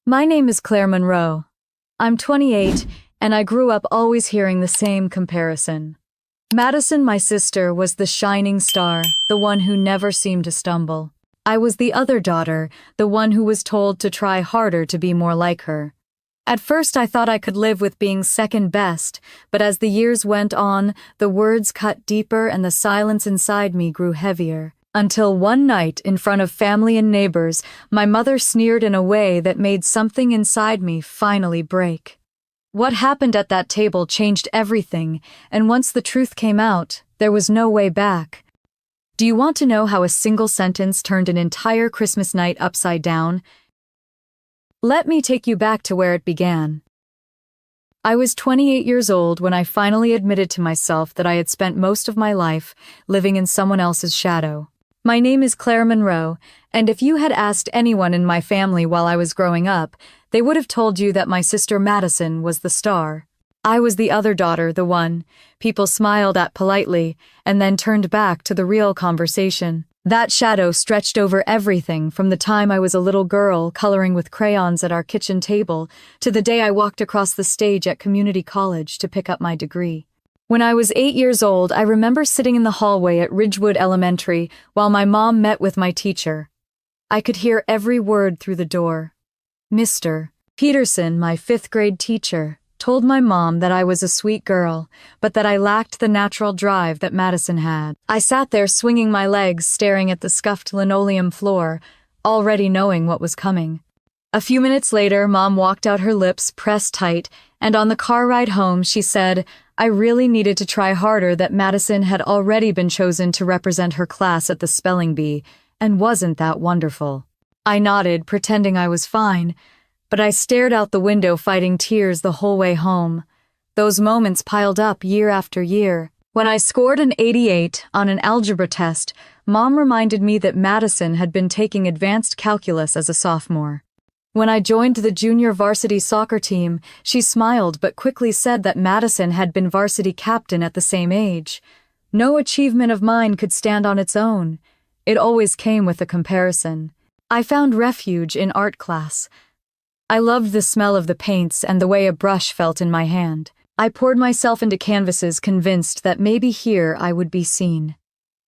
My name is Claire Monroe. I'm 28, and I grew up always hearing the same comparison. Madison, my sister, was the shining star, the one who never seemed to stumble. I was the other daughter, the one who was told to try harder to be more like her. At first I thought I could live with being second best, but as the years went on, the words cut deeper and the silence inside me grew heavier. Until one night, in front of family and neighbors, my mother sneered in a way that made something inside me finally break. What happened at that table changed everything, and once the truth came out, there was no way back. Do you want to know how a single sentence turned an entire Christmas night upside down? Let me take you back to where it began. I was 28 years old when I finally admitted to myself that I had spent most of my life living in someone else's shadow. My name is Claire Monroe, and if you had asked anyone in my family while I was growing up, they would have told you that my sister Madison was the star. I was the other daughter, the one people smiled at politely and then turned back to the real conversation. That shadow stretched over everything from the time I was a little girl coloring with crayons at our kitchen table to the day I walked across the stage at community college to pick up my degree. When I was 8 years old, I remember sitting in the hallway at Ridgewood Elementary while my mom met with my teacher. I could hear every word through the door. Mr. Peterson, my 5th grade teacher, told my mom that I was a sweet girl, but that I lacked the natural drive that Madison had. I sat there swinging my legs, staring at the scuffed linoleum floor, already knowing what was coming. A few minutes later, Mom walked out, her lips pressed tight, and on the car ride home she said, I really needed to try harder, that Madison had already been chosen to represent her class at the spelling bee, and wasn't that wonderful? I nodded, pretending I was fine, but I stared out the window fighting tears the whole way home. Those moments piled up year after year. When I scored an 88 on an algebra test, Mom reminded me that Madison had been taking advanced calculus as a sophomore. When I joined the junior varsity soccer team, she smiled but quickly said that Madison had been varsity captain at the same age. No achievement of mine could stand on its own. It always came with a comparison. I found refuge in art class. I loved the smell of the paints and the way a brush felt in my hand. I poured myself into canvases, convinced that maybe here I would be seen.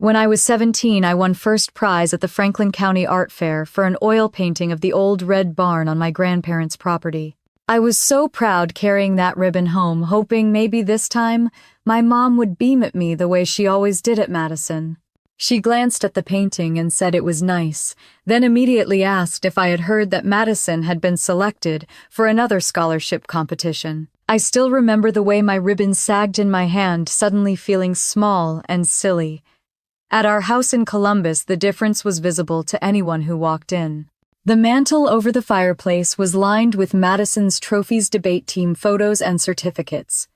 When I was 17, I won first prize at the Franklin County Art Fair for an oil painting of the old red barn on my grandparents' property. I was so proud carrying that ribbon home, hoping maybe this time my mom would beam at me the way she always did at Madison. She glanced at the painting and said it was nice, then immediately asked if I had heard that Madison had been selected for another scholarship competition. I still remember the way my ribbon sagged in my hand, suddenly feeling small and silly. At our house in Columbus, the difference was visible to anyone who walked in. The mantel over the fireplace was lined with Madison's trophies, debate team photos, and certificates.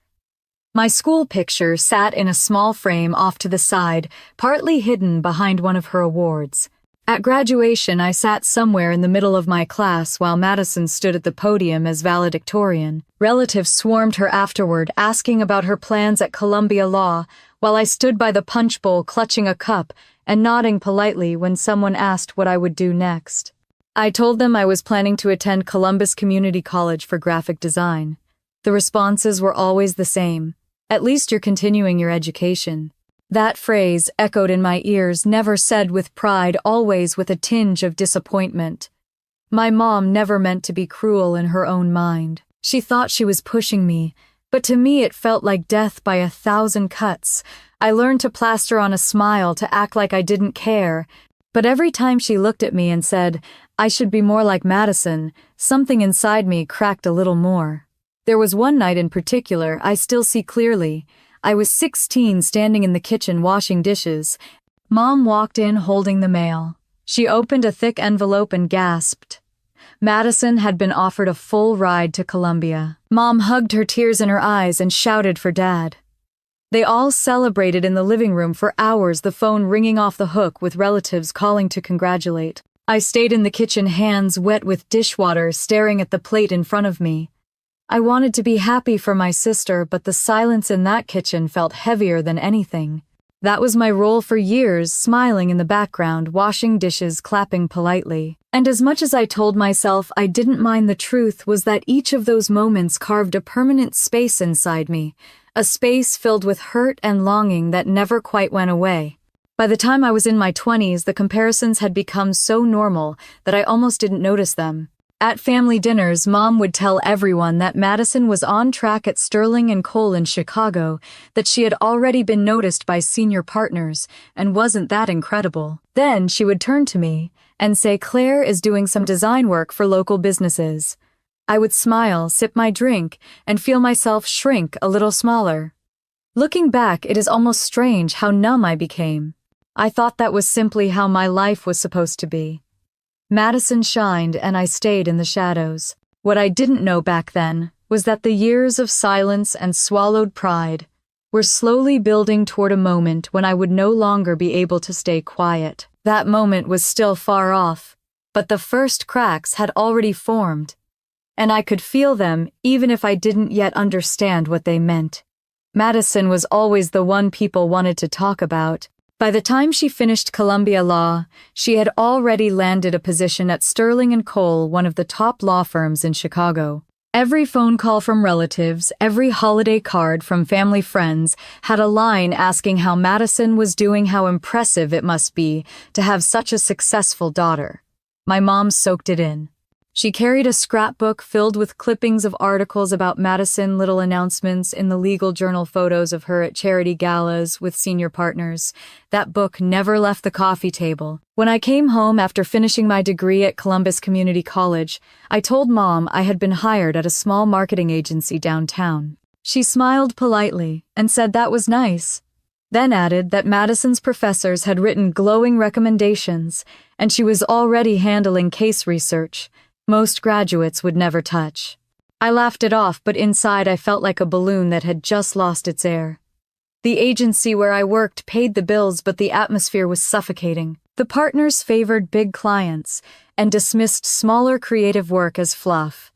My school picture sat in a small frame off to the side, partly hidden behind one of her awards. At graduation, I sat somewhere in the middle of my class while Madison stood at the podium as valedictorian. Relatives swarmed her afterward, asking about her plans at Columbia Law, while I stood by the punch bowl clutching a cup and nodding politely when someone asked what I would do next. I told them I was planning to attend Columbus Community College for graphic design. The responses were always the same. At least you're continuing your education. That phrase echoed in my ears, never said with pride, always with a tinge of disappointment. My mom never meant to be cruel in her own mind. She thought she was pushing me, but to me it felt like death by 1,000 cuts. I learned to plaster on a smile, to act like I didn't care. But every time she looked at me and said, I should be more like Madison, something inside me cracked a little more. There was one night in particular I still see clearly. I was 16, standing in the kitchen washing dishes. Mom walked in holding the mail. She opened a thick envelope and gasped. Madison had been offered a full ride to Columbia. Mom hugged her, tears in her eyes, and shouted for Dad. They all celebrated in the living room for hours, the phone ringing off the hook with relatives calling to congratulate. I stayed in the kitchen, hands wet with dishwater, staring at the plate in front of me. I wanted to be happy for my sister, but the silence in that kitchen felt heavier than anything. That was my role for years, smiling in the background, washing dishes, clapping politely. And as much as I told myself I didn't mind, the truth was that each of those moments carved a permanent space inside me, a space filled with hurt and longing that never quite went away. By the time I was in my 20s, the comparisons had become so normal that I almost didn't notice them. At family dinners, Mom would tell everyone that Madison was on track at Sterling and Cole in Chicago, that she had already been noticed by senior partners, and wasn't that incredible? Then she would turn to me and say Claire is doing some design work for local businesses. I would smile, sip my drink, and feel myself shrink a little smaller. Looking back, it is almost strange how numb I became. I thought that was simply how my life was supposed to be. Madison shined and I stayed in the shadows. What I didn't know back then was that the years of silence and swallowed pride were slowly building toward a moment when I would no longer be able to stay quiet. That moment was still far off, but the first cracks had already formed, and I could feel them even if I didn't yet understand what they meant. Madison was always the one people wanted to talk about. By the time she finished Columbia Law, she had already landed a position at Sterling and Cole, one of the top law firms in Chicago. Every phone call from relatives, every holiday card from family friends had a line asking how Madison was doing, how impressive it must be to have such a successful daughter. My mom soaked it in. She carried a scrapbook filled with clippings of articles about Madison, little announcements in the legal journal, photos of her at charity galas with senior partners. That book never left the coffee table. When I came home after finishing my degree at Columbus Community College, I told Mom I had been hired at a small marketing agency downtown. She smiled politely and said that was nice, then added that Madison's professors had written glowing recommendations and she was already handling case research most graduates would never touch. I laughed it off, but inside I felt like a balloon that had just lost its air. The agency where I worked paid the bills, but the atmosphere was suffocating. The partners favored big clients and dismissed smaller creative work as fluff.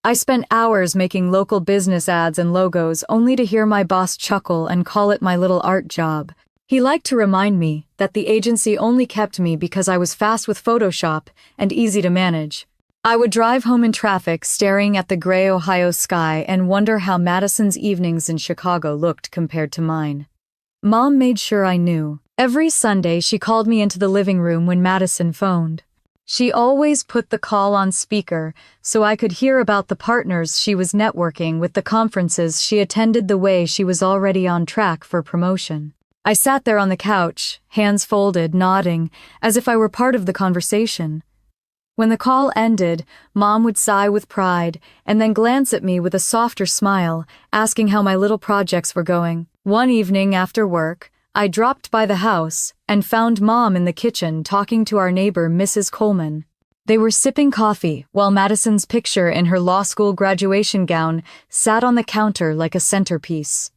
I spent hours making local business ads and logos only to hear my boss chuckle and call it my little art job. He liked to remind me that the agency only kept me because I was fast with Photoshop and easy to manage. I would drive home in traffic, staring at the gray Ohio sky and wonder how Madison's evenings in Chicago looked compared to mine. Mom made sure I knew. Every Sunday, she called me into the living room when Madison phoned. She always put the call on speaker so I could hear about the partners she was networking with, the conferences she attended, the way she was already on track for promotion. I sat there on the couch, hands folded, nodding, as if I were part of the conversation. When the call ended, Mom would sigh with pride and then glance at me with a softer smile, asking how my little projects were going. One evening after work, I dropped by the house and found Mom in the kitchen talking to our neighbor, Mrs. Coleman. They were sipping coffee while Madison's picture in her law school graduation gown sat on the counter like a centerpiece.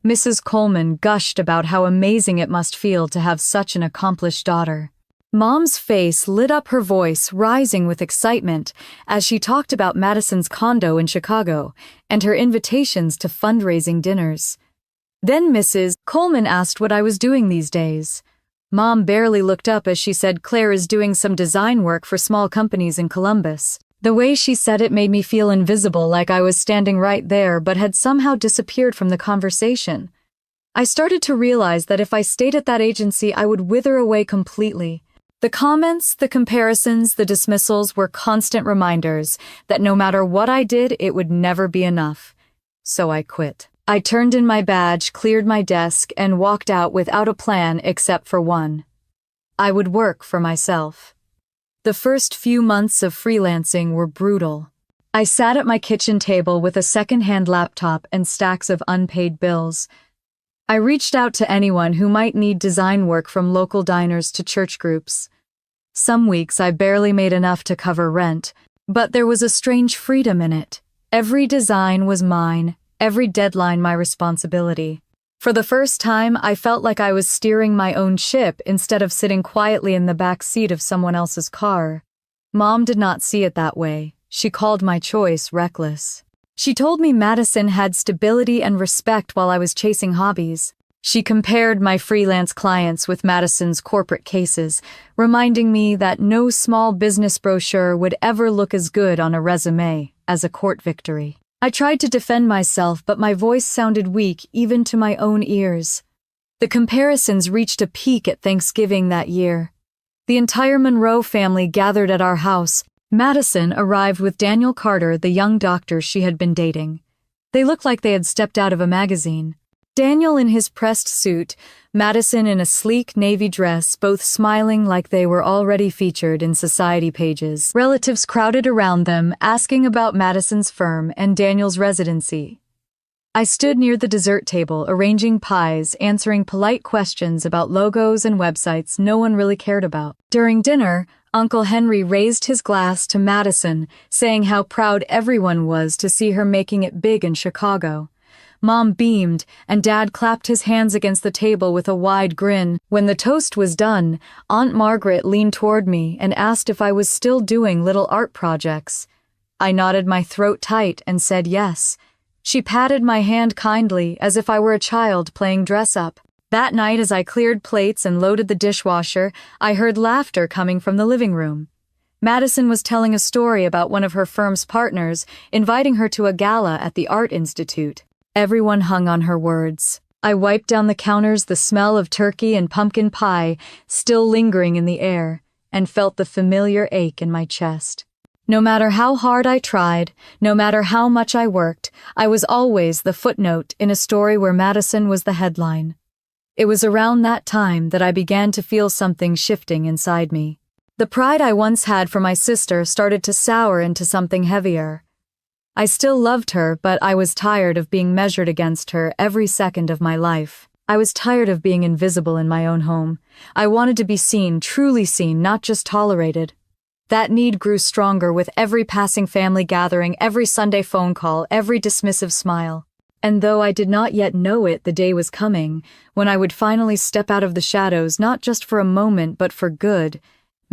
Mrs. Coleman gushed about how amazing it must feel to have such an accomplished daughter. Mom's face lit up, her voice rising with excitement as she talked about Madison's condo in Chicago and her invitations to fundraising dinners. Then Mrs. Coleman asked what I was doing these days. Mom barely looked up as she said Claire is doing some design work for small companies in Columbus. The way she said it made me feel invisible, like I was standing right there but had somehow disappeared from the conversation. I started to realize that if I stayed at that agency, I would wither away completely. The comments, the comparisons, the dismissals were constant reminders that no matter what I did, it would never be enough. So I quit. I turned in my badge, cleared my desk, and walked out without a plan except for one. I would work for myself. The first few months of freelancing were brutal. I sat at my kitchen table with a second-hand laptop and stacks of unpaid bills. I reached out to anyone who might need design work, from local diners to church groups. Some weeks I barely made enough to cover rent, but there was a strange freedom in it. Every design was mine, every deadline my responsibility. For the first time, I felt like I was steering my own ship instead of sitting quietly in the back seat of someone else's car. Mom did not see it that way. She called my choice reckless. She told me Madison had stability and respect while I was chasing hobbies. She compared my freelance clients with Madison's corporate cases, reminding me that no small business brochure would ever look as good on a resume as a court victory. I tried to defend myself, but my voice sounded weak even to my own ears. The comparisons reached a peak at Thanksgiving that year. The entire Monroe family gathered at our house. Madison arrived with Daniel Carter, the young doctor she had been dating. They looked like they had stepped out of a magazine. Daniel in his pressed suit, Madison in a sleek navy dress, both smiling like they were already featured in society pages. Relatives crowded around them, asking about Madison's firm and Daniel's residency. I stood near the dessert table, arranging pies, answering polite questions about logos and websites no one really cared about. During dinner, Uncle Henry raised his glass to Madison, saying how proud everyone was to see her making it big in Chicago. Mom beamed, and Dad clapped his hands against the table with a wide grin. When the toast was done, Aunt Margaret leaned toward me and asked if I was still doing little art projects. I nodded my throat tight and said yes. She patted my hand kindly, as if I were a child playing dress-up. That night, as I cleared plates and loaded the dishwasher, I heard laughter coming from the living room. Madison was telling a story about one of her firm's partners, inviting her to a gala at the Art Institute. Everyone hung on her words. I wiped down the counters, the smell of turkey and pumpkin pie still lingering in the air, and felt the familiar ache in my chest. No matter how hard I tried, no matter how much I worked, I was always the footnote in a story where Madison was the headline. It was around that time that I began to feel something shifting inside me. The pride I once had for my sister started to sour into something heavier. I still loved her, but I was tired of being measured against her every second of my life. I was tired of being invisible in my own home. I wanted to be seen, truly seen, not just tolerated. That need grew stronger with every passing family gathering, every Sunday phone call, every dismissive smile. And though I did not yet know it, the day was coming, when I would finally step out of the shadows, not just for a moment, but for good.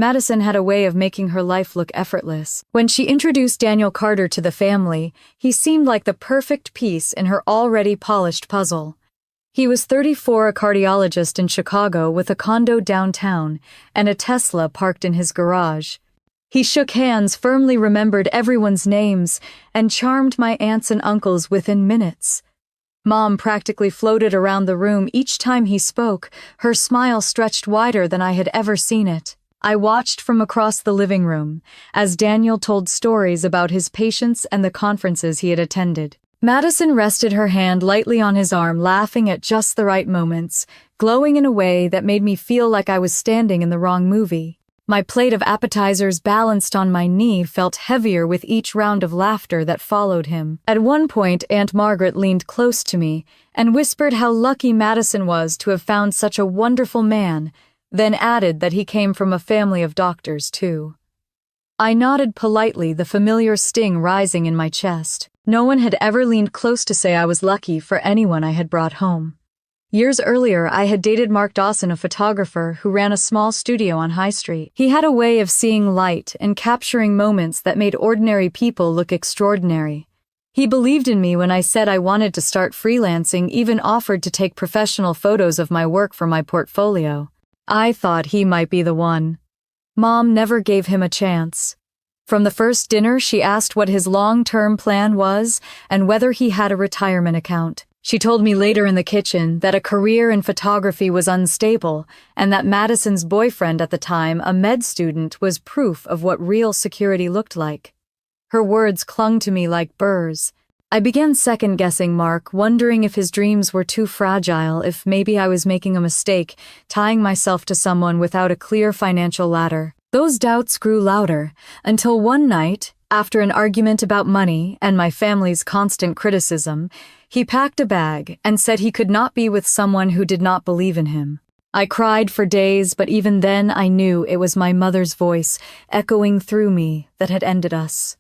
Madison had a way of making her life look effortless. When she introduced Daniel Carter to the family, he seemed like the perfect piece in her already polished puzzle. He was 34, a cardiologist in Chicago with a condo downtown and a Tesla parked in his garage. He shook hands, firmly remembered everyone's names, and charmed my aunts and uncles within minutes. Mom practically floated around the room each time he spoke, her smile stretched wider than I had ever seen it. I watched from across the living room as Daniel told stories about his patients and the conferences he had attended. Madison rested her hand lightly on his arm, laughing at just the right moments, glowing in a way that made me feel like I was standing in the wrong movie. My plate of appetizers balanced on my knee felt heavier with each round of laughter that followed him. At one point, Aunt Margaret leaned close to me and whispered how lucky Madison was to have found such a wonderful man, then added that he came from a family of doctors, too. I nodded politely, the familiar sting rising in my chest. No one had ever leaned close to say I was lucky for anyone I had brought home. Years earlier, I had dated Mark Dawson, a photographer who ran a small studio on High Street. He had a way of seeing light and capturing moments that made ordinary people look extraordinary. He believed in me when I said I wanted to start freelancing, even offered to take professional photos of my work for my portfolio. I thought he might be the one. Mom never gave him a chance. From the first dinner, she asked what his long-term plan was and whether he had a retirement account. She told me later in the kitchen that a career in photography was unstable and that Madison's boyfriend at the time, a med student, was proof of what real security looked like. Her words clung to me like burrs. I began second-guessing Mark, wondering if his dreams were too fragile, if maybe I was making a mistake, tying myself to someone without a clear financial ladder. Those doubts grew louder, until one night, after an argument about money and my family's constant criticism, he packed a bag and said he could not be with someone who did not believe in him. I cried for days, but even then I knew it was my mother's voice echoing through me that had ended us.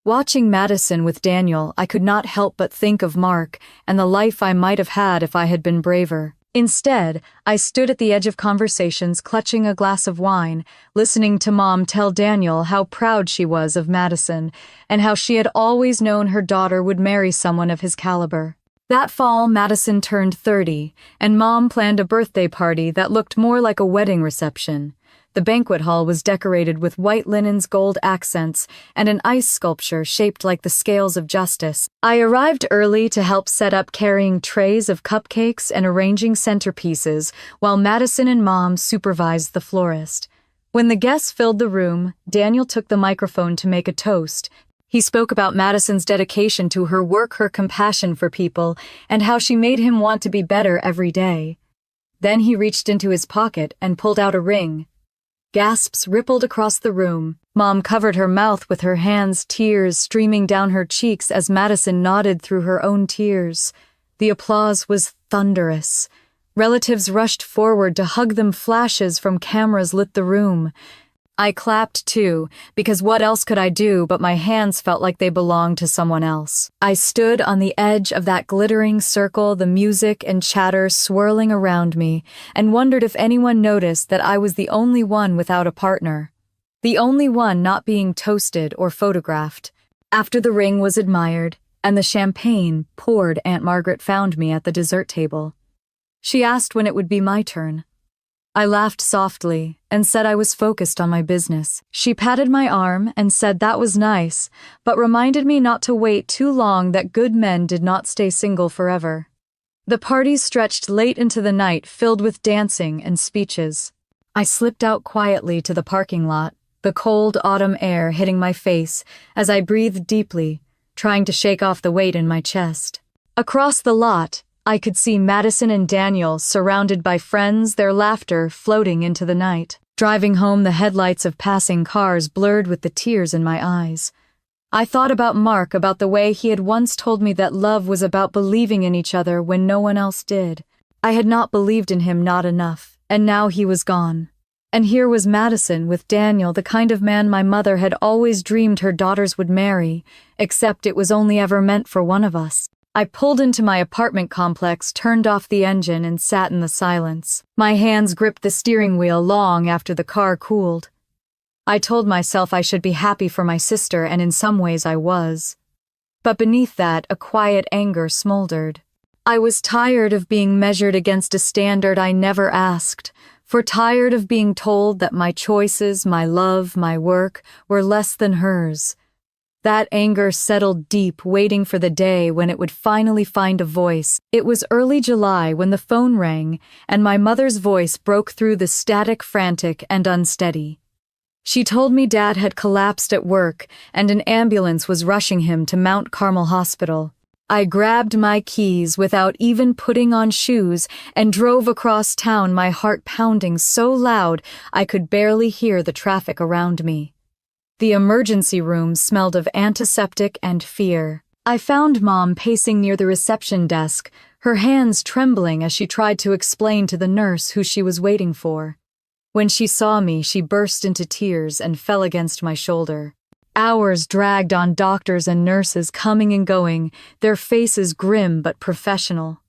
Watching Madison with Daniel, I could not help but think of Mark and the life I might have had if I had been braver. Instead, I stood at the edge of conversations, clutching a glass of wine, listening to Mom tell Daniel how proud she was of Madison and how she had always known her daughter would marry someone of his caliber. That fall, Madison turned 30, and Mom planned a birthday party that looked more like a wedding reception. The banquet hall was decorated with white linen's gold accents and an ice sculpture shaped like the scales of justice. I arrived early to help set up, carrying trays of cupcakes and arranging centerpieces, while Madison and Mom supervised the florist. When the guests filled the room, Daniel took the microphone to make a toast. He spoke about Madison's dedication to her work, her compassion for people, and how she made him want to be better every day. Then he reached into his pocket and pulled out a ring. Gasps rippled across the room. Mom covered her mouth with her hands, tears streaming down her cheeks as Madison nodded through her own tears. The applause was thunderous. Relatives rushed forward to hug them. Flashes from cameras lit the room. I clapped too, because what else could I do, but my hands felt like they belonged to someone else. I stood on the edge of that glittering circle, the music and chatter swirling around me, and wondered if anyone noticed that I was the only one without a partner. The only one not being toasted or photographed. After the ring was admired, and the champagne poured, Aunt Margaret found me at the dessert table. She asked when it would be my turn. I laughed softly and said I was focused on my business. She patted my arm and said that was nice, but reminded me not to wait too long, that good men did not stay single forever. The party stretched late into the night, filled with dancing and speeches. I slipped out quietly to the parking lot, the cold autumn air hitting my face as I breathed deeply, trying to shake off the weight in my chest. Across the lot, I could see Madison and Daniel surrounded by friends, their laughter floating into the night. Driving home, the headlights of passing cars blurred with the tears in my eyes. I thought about Mark, about the way he had once told me that love was about believing in each other when no one else did. I had not believed in him, not enough, and now he was gone. And here was Madison with Daniel, the kind of man my mother had always dreamed her daughters would marry, except it was only ever meant for one of us. I pulled into my apartment complex, turned off the engine, and sat in the silence. My hands gripped the steering wheel long after the car cooled. I told myself I should be happy for my sister, and in some ways I was. But beneath that, a quiet anger smoldered. I was tired of being measured against a standard I never asked, tired of being told that my choices, my love, my work, were less than hers. That anger settled deep, waiting for the day when it would finally find a voice. It was early July when the phone rang, and my mother's voice broke through the static, frantic and unsteady. She told me Dad had collapsed at work, and an ambulance was rushing him to Mount Carmel Hospital. I grabbed my keys without even putting on shoes and drove across town, my heart pounding so loud I could barely hear the traffic around me. The emergency room smelled of antiseptic and fear. I found Mom pacing near the reception desk, her hands trembling as she tried to explain to the nurse who she was waiting for. When she saw me, she burst into tears and fell against my shoulder. Hours dragged on, doctors and nurses coming and going, their faces grim but professional.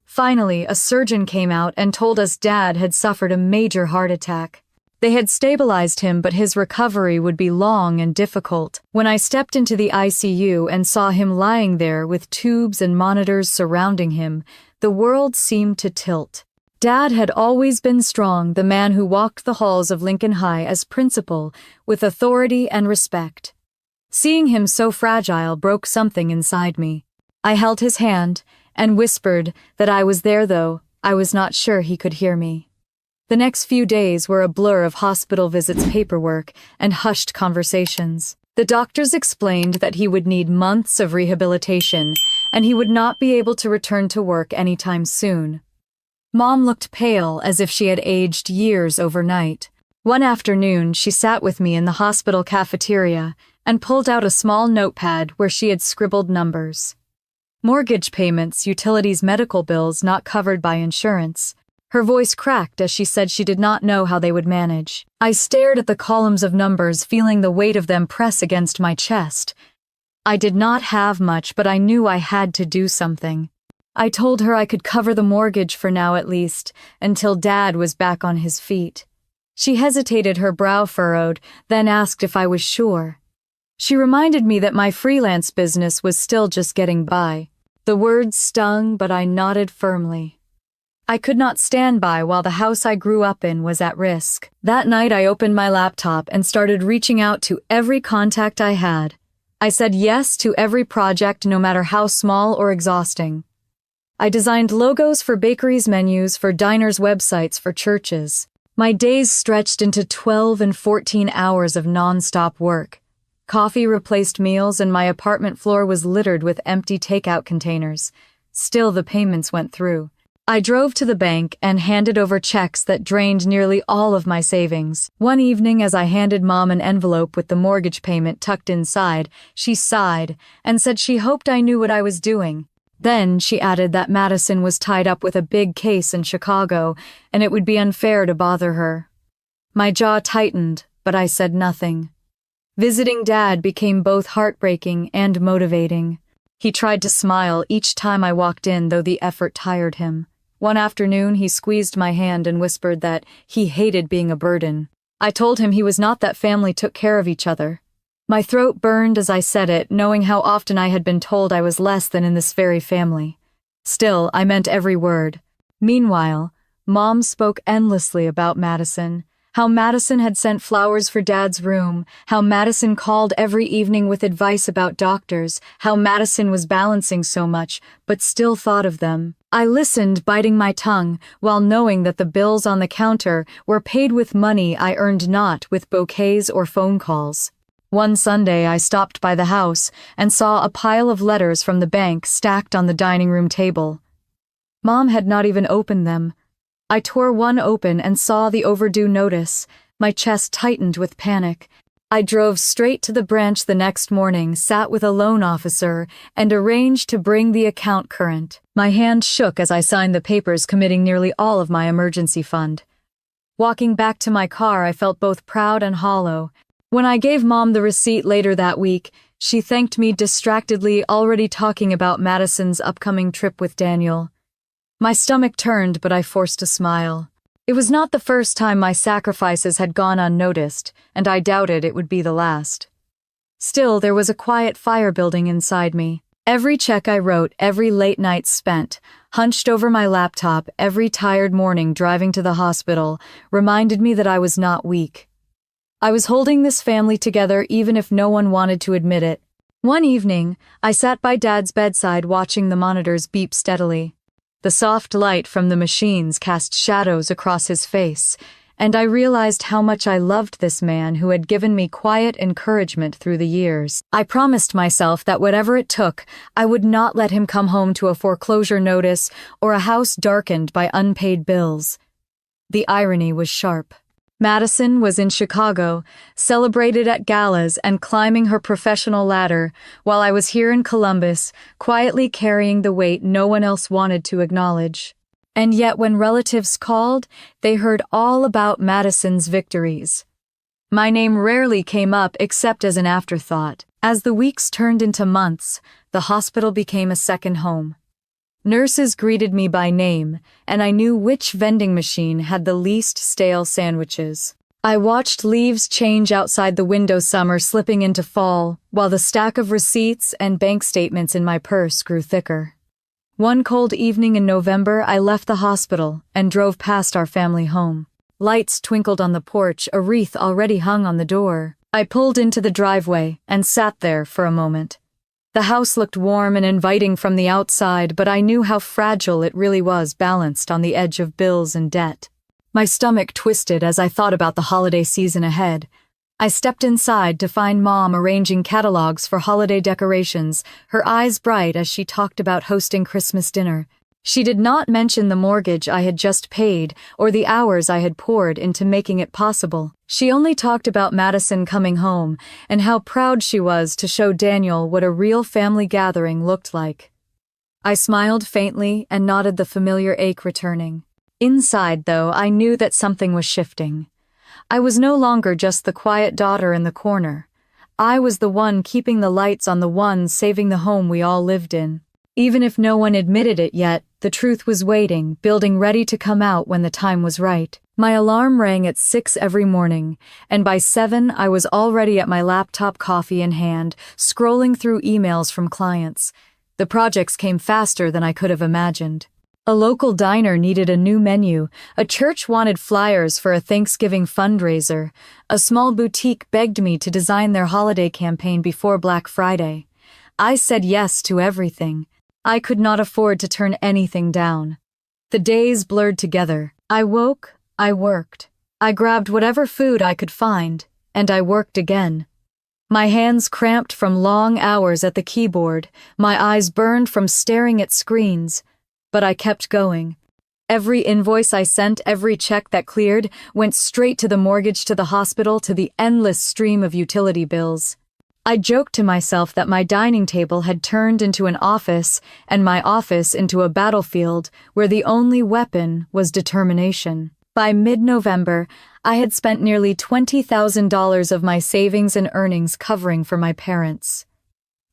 Finally, a surgeon came out and told us Dad had suffered a major heart attack. They had stabilized him, but his recovery would be long and difficult. When I stepped into the ICU and saw him lying there with tubes and monitors surrounding him, the world seemed to tilt. Dad had always been strong, the man who walked the halls of Lincoln High as principal, with authority and respect. Seeing him so fragile broke something inside me. I held his hand and whispered that I was there, though I was not sure he could hear me. The next few days were a blur of hospital visits, paperwork, and hushed conversations. The doctors explained that he would need months of rehabilitation, and he would not be able to return to work anytime soon. Mom looked pale, as if she had aged years overnight. One afternoon, she sat with me in the hospital cafeteria and pulled out a small notepad where she had scribbled numbers. Mortgage payments, utilities, medical bills not covered by insurance. Her voice cracked as she said she did not know how they would manage. I stared at the columns of numbers, feeling the weight of them press against my chest. I did not have much, but I knew I had to do something. I told her I could cover the mortgage for now at least, until Dad was back on his feet. She hesitated, her brow furrowed, then asked if I was sure. She reminded me that my freelance business was still just getting by. The words stung, but I nodded firmly. I could not stand by while the house I grew up in was at risk. That night I opened my laptop and started reaching out to every contact I had. I said yes to every project, no matter how small or exhausting. I designed logos for bakeries' menus, for diners' websites, for churches. My days stretched into 12 and 14 hours of non-stop work. Coffee replaced meals, and my apartment floor was littered with empty takeout containers. Still, the payments went through. I drove to the bank and handed over checks that drained nearly all of my savings. One evening, as I handed Mom an envelope with the mortgage payment tucked inside, she sighed and said she hoped I knew what I was doing. Then she added that Madison was tied up with a big case in Chicago, and it would be unfair to bother her. My jaw tightened, but I said nothing. Visiting Dad became both heartbreaking and motivating. He tried to smile each time I walked in, though the effort tired him. One afternoon, he squeezed my hand and whispered that he hated being a burden. I told him he was not, that family took care of each other. My throat burned as I said it, knowing how often I had been told I was less than in this very family. Still, I meant every word. Meanwhile, Mom spoke endlessly about Madison. How Madison had sent flowers for Dad's room, how Madison called every evening with advice about doctors, how Madison was balancing so much, but still thought of them. I listened, biting my tongue, while knowing that the bills on the counter were paid with money I earned, not with bouquets or phone calls. One Sunday, I stopped by the house and saw a pile of letters from the bank stacked on the dining room table. Mom had not even opened them. I tore one open and saw the overdue notice. My chest tightened with panic. I drove straight to the branch the next morning, sat with a loan officer, and arranged to bring the account current. My hand shook as I signed the papers committing nearly all of my emergency fund. Walking back to my car, I felt both proud and hollow. When I gave Mom the receipt later that week, she thanked me distractedly, already talking about Madison's upcoming trip with Daniel. My stomach turned, but I forced a smile. It was not the first time my sacrifices had gone unnoticed, and I doubted it would be the last. Still, there was a quiet fire building inside me. Every check I wrote, every late night spent, hunched over my laptop, every tired morning driving to the hospital, reminded me that I was not weak. I was holding this family together even if no one wanted to admit it. One evening, I sat by Dad's bedside watching the monitors beep steadily. The soft light from the machines cast shadows across his face, and I realized how much I loved this man who had given me quiet encouragement through the years. I promised myself that whatever it took, I would not let him come home to a foreclosure notice or a house darkened by unpaid bills. The irony was sharp. Madison was in Chicago, celebrated at galas and climbing her professional ladder, while I was here in Columbus, quietly carrying the weight no one else wanted to acknowledge. And yet when relatives called, they heard all about Madison's victories. My name rarely came up except as an afterthought. As the weeks turned into months, the hospital became a second home. Nurses greeted me by name, and I knew which vending machine had the least stale sandwiches. I watched leaves change outside the window, summer slipping into fall, while the stack of receipts and bank statements in my purse grew thicker. One cold evening in November, I left the hospital and drove past our family home. Lights twinkled on the porch, a wreath already hung on the door. I pulled into the driveway and sat there for a moment. The house looked warm and inviting from the outside, but I knew how fragile it really was, balanced on the edge of bills and debt. My stomach twisted as I thought about the holiday season ahead. I stepped inside to find Mom arranging catalogs for holiday decorations, her eyes bright as she talked about hosting Christmas dinner. She did not mention the mortgage I had just paid or the hours I had poured into making it possible. She only talked about Madison coming home and how proud she was to show Daniel what a real family gathering looked like. I smiled faintly and nodded, the familiar ache returning. Inside, though, I knew that something was shifting. I was no longer just the quiet daughter in the corner. I was the one keeping the lights on, the one saving the home we all lived in. Even if no one admitted it yet, the truth was waiting, building, ready to come out when the time was right. My alarm rang at 6 every morning, and by 7 I was already at my laptop, coffee in hand, scrolling through emails from clients. The projects came faster than I could have imagined. A local diner needed a new menu, a church wanted flyers for a Thanksgiving fundraiser, a small boutique begged me to design their holiday campaign before Black Friday. I said yes to everything. I could not afford to turn anything down. The days blurred together. I woke, I worked. I grabbed whatever food I could find, and I worked again. My hands cramped from long hours at the keyboard, my eyes burned from staring at screens. But I kept going. Every invoice I sent, every check that cleared, went straight to the mortgage, to the hospital, to the endless stream of utility bills. I joked to myself that my dining table had turned into an office, and my office into a battlefield where the only weapon was determination. By mid-November, I had spent nearly $20,000 of my savings and earnings covering for my parents.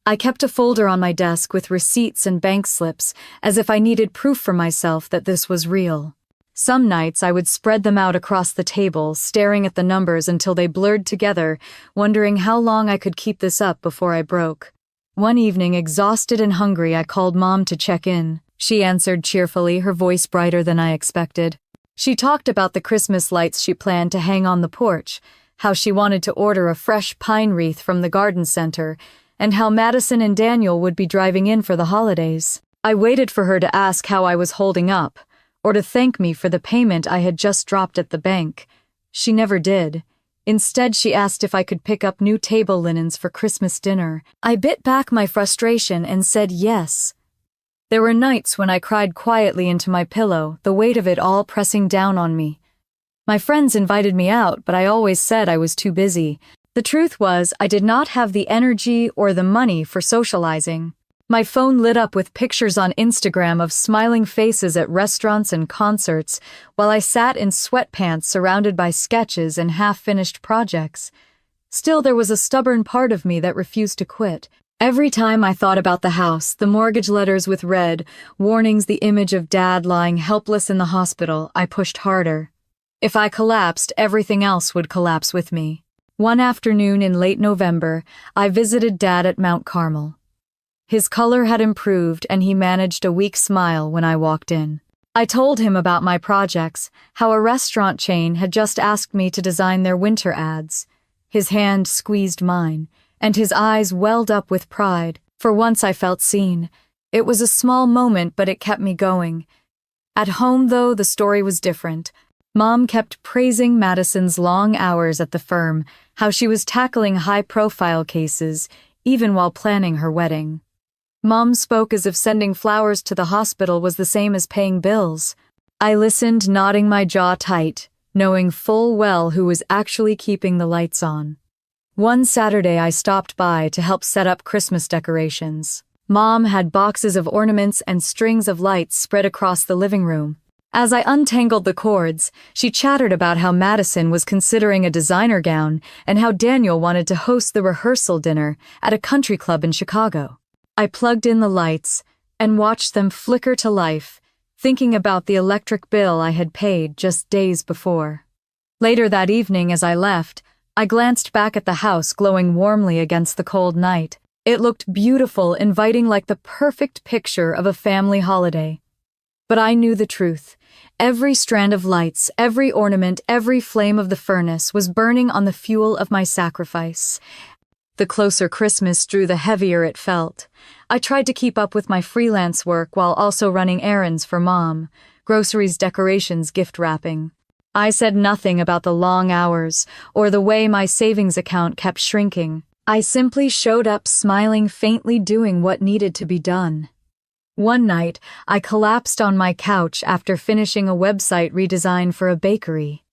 I kept a folder on my desk with receipts and bank slips, as if I needed proof for myself that this was real. Some nights I would spread them out across the table, staring at the numbers until they blurred together, wondering how long I could keep this up before I broke. One evening, exhausted and hungry, I called Mom to check in. She answered cheerfully, her voice brighter than I expected. She talked about the Christmas lights she planned to hang on the porch, how she wanted to order a fresh pine wreath from the garden center, and how Madison and Daniel would be driving in for the holidays. I waited for her to ask how I was holding up, or to thank me for the payment I had just dropped at the bank. She never did. Instead, she asked if I could pick up new table linens for Christmas dinner. I bit back my frustration and said yes. There were nights when I cried quietly into my pillow, the weight of it all pressing down on me. My friends invited me out, but I always said I was too busy. The truth was, I did not have the energy or the money for socializing. My phone lit up with pictures on Instagram of smiling faces at restaurants and concerts, while I sat in sweatpants surrounded by sketches and half-finished projects. Still, there was a stubborn part of me that refused to quit. Every time I thought about the house, the mortgage letters with red, warnings, the image of Dad lying helpless in the hospital, I pushed harder. If I collapsed, everything else would collapse with me. One afternoon in late November, I visited Dad at Mount Carmel. His color had improved and he managed a weak smile when I walked in. I told him about my projects, how a restaurant chain had just asked me to design their winter ads. His hand squeezed mine, and his eyes welled up with pride. For once I felt seen. It was a small moment, but it kept me going. At home, though, the story was different. Mom kept praising Madison's long hours at the firm, how she was tackling high-profile cases, even while planning her wedding. Mom spoke as if sending flowers to the hospital was the same as paying bills. I listened, nodding my jaw tight, knowing full well who was actually keeping the lights on. One Saturday I stopped by to help set up Christmas decorations. Mom had boxes of ornaments and strings of lights spread across the living room. As I untangled the cords, she chattered about how Madison was considering a designer gown and how Daniel wanted to host the rehearsal dinner at a country club in Chicago. I plugged in the lights and watched them flicker to life, thinking about the electric bill I had paid just days before. Later that evening, as I left, I glanced back at the house glowing warmly against the cold night. It looked beautiful, inviting, like the perfect picture of a family holiday. But I knew the truth. Every strand of lights, every ornament, every flame of the furnace was burning on the fuel of my sacrifice. The closer Christmas drew, the heavier it felt. I tried to keep up with my freelance work while also running errands for Mom, groceries, decorations, gift wrapping. I said nothing about the long hours or the way my savings account kept shrinking. I simply showed up smiling, faintly doing what needed to be done. One night, I collapsed on my couch after finishing a website redesign for a bakery.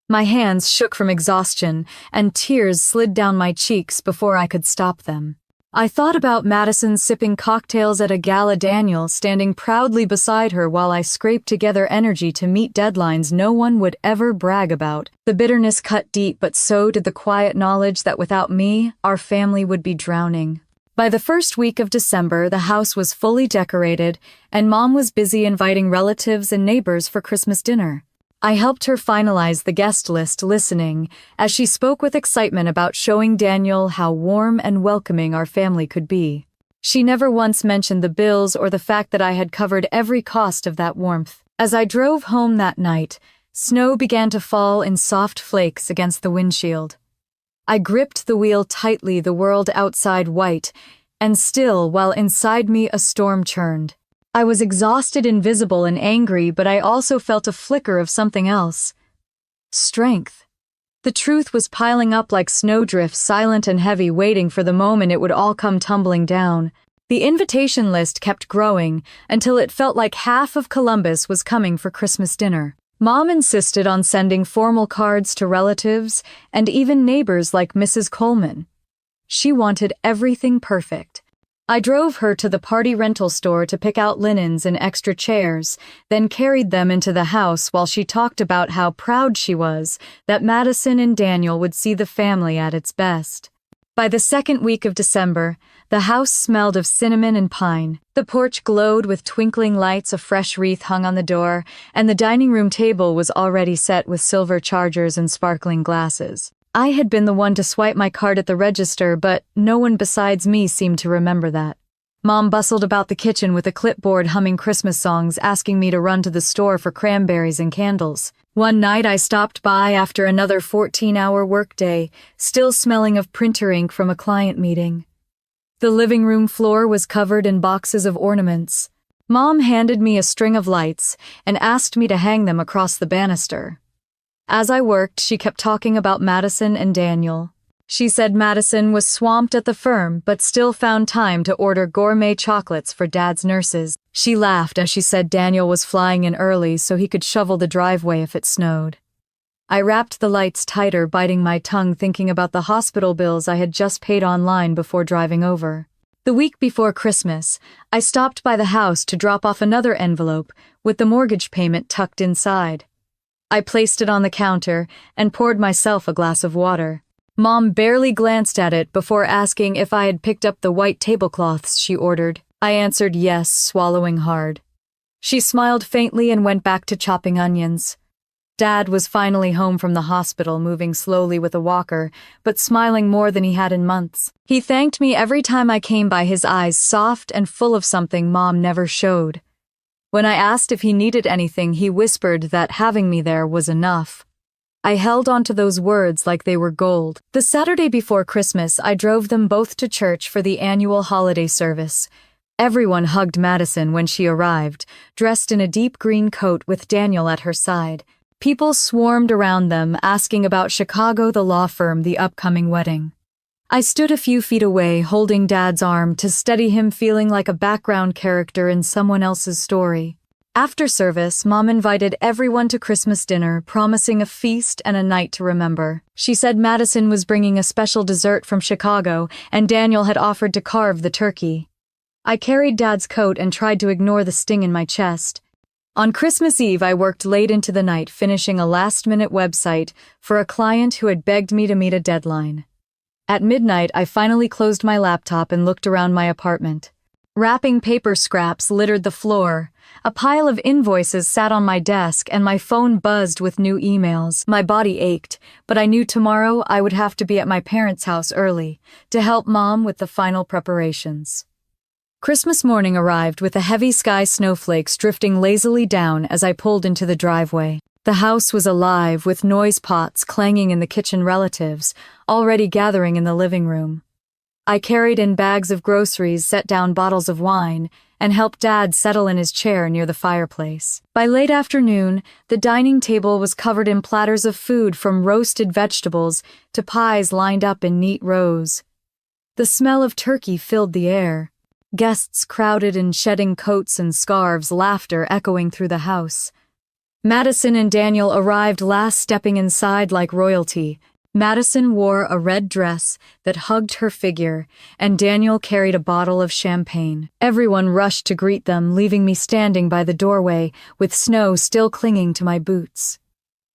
My hands shook from exhaustion, and tears slid down my cheeks before I could stop them. I thought about Madison sipping cocktails at a gala, Daniel standing proudly beside her while I scraped together energy to meet deadlines no one would ever brag about. The bitterness cut deep, but so did the quiet knowledge that without me, our family would be drowning. By the first week of December, the house was fully decorated, and Mom was busy inviting relatives and neighbors for Christmas dinner. I helped her finalize the guest list, listening as she spoke with excitement about showing Daniel how warm and welcoming our family could be. She never once mentioned the bills or the fact that I had covered every cost of that warmth. As I drove home that night, snow began to fall in soft flakes against the windshield. I gripped the wheel tightly, the world outside white, and still, while inside me a storm churned. I was exhausted, invisible, and angry, but I also felt a flicker of something else. Strength. The truth was piling up like snowdrifts, silent and heavy, waiting for the moment it would all come tumbling down. The invitation list kept growing until it felt like half of Columbus was coming for Christmas dinner. Mom insisted on sending formal cards to relatives and even neighbors like Mrs. Coleman. She wanted everything perfect. I drove her to the party rental store to pick out linens and extra chairs, then carried them into the house while she talked about how proud she was that Madison and Daniel would see the family at its best. By the second week of December, the house smelled of cinnamon and pine. The porch glowed with twinkling lights, a fresh wreath hung on the door, and the dining room table was already set with silver chargers and sparkling glasses. I had been the one to swipe my card at the register, but no one besides me seemed to remember that. Mom bustled about the kitchen with a clipboard humming Christmas songs, asking me to run to the store for cranberries and candles. One night I stopped by after another 14-hour workday, still smelling of printer ink from a client meeting. The living room floor was covered in boxes of ornaments. Mom handed me a string of lights and asked me to hang them across the banister. As I worked, she kept talking about Madison and Daniel. She said Madison was swamped at the firm but still found time to order gourmet chocolates for Dad's nurses. She laughed as she said Daniel was flying in early so he could shovel the driveway if it snowed. I wrapped the lights tighter, biting my tongue, thinking about the hospital bills I had just paid online before driving over. The week before Christmas, I stopped by the house to drop off another envelope with the mortgage payment tucked inside. I placed it on the counter and poured myself a glass of water. Mom barely glanced at it before asking if I had picked up the white tablecloths she ordered. I answered yes, swallowing hard. She smiled faintly and went back to chopping onions. Dad was finally home from the hospital, moving slowly with a walker, but smiling more than he had in months. He thanked me every time I came by, his eyes soft and full of something Mom never showed. When I asked if he needed anything, he whispered that having me there was enough. I held onto those words like they were gold. The Saturday before Christmas, I drove them both to church for the annual holiday service. Everyone hugged Madison when she arrived, dressed in a deep green coat with Daniel at her side. People swarmed around them, asking about Chicago, the law firm, the upcoming wedding. I stood a few feet away, holding Dad's arm to steady him, feeling like a background character in someone else's story. After service, Mom invited everyone to Christmas dinner, promising a feast and a night to remember. She said Madison was bringing a special dessert from Chicago, and Daniel had offered to carve the turkey. I carried Dad's coat and tried to ignore the sting in my chest. On Christmas Eve, I worked late into the night, finishing a last-minute website for a client who had begged me to meet a deadline. At midnight, I finally closed my laptop and looked around my apartment. Wrapping paper scraps littered the floor. A pile of invoices sat on my desk, and my phone buzzed with new emails. My body ached, but I knew tomorrow I would have to be at my parents' house early to help Mom with the final preparations. Christmas morning arrived with the heavy sky snowflakes drifting lazily down as I pulled into the driveway. The house was alive with noise pots clanging in the kitchen, relatives already gathering in the living room. I carried in bags of groceries, set down bottles of wine, and helped Dad settle in his chair near the fireplace. By late afternoon, the dining table was covered in platters of food, from roasted vegetables to pies lined up in neat rows. The smell of turkey filled the air. Guests crowded in, shedding coats and scarves, laughter echoing through the house. Madison and Daniel arrived last, stepping inside like royalty. Madison wore a red dress that hugged her figure, and Daniel carried a bottle of champagne. Everyone rushed to greet them, leaving me standing by the doorway with snow still clinging to my boots.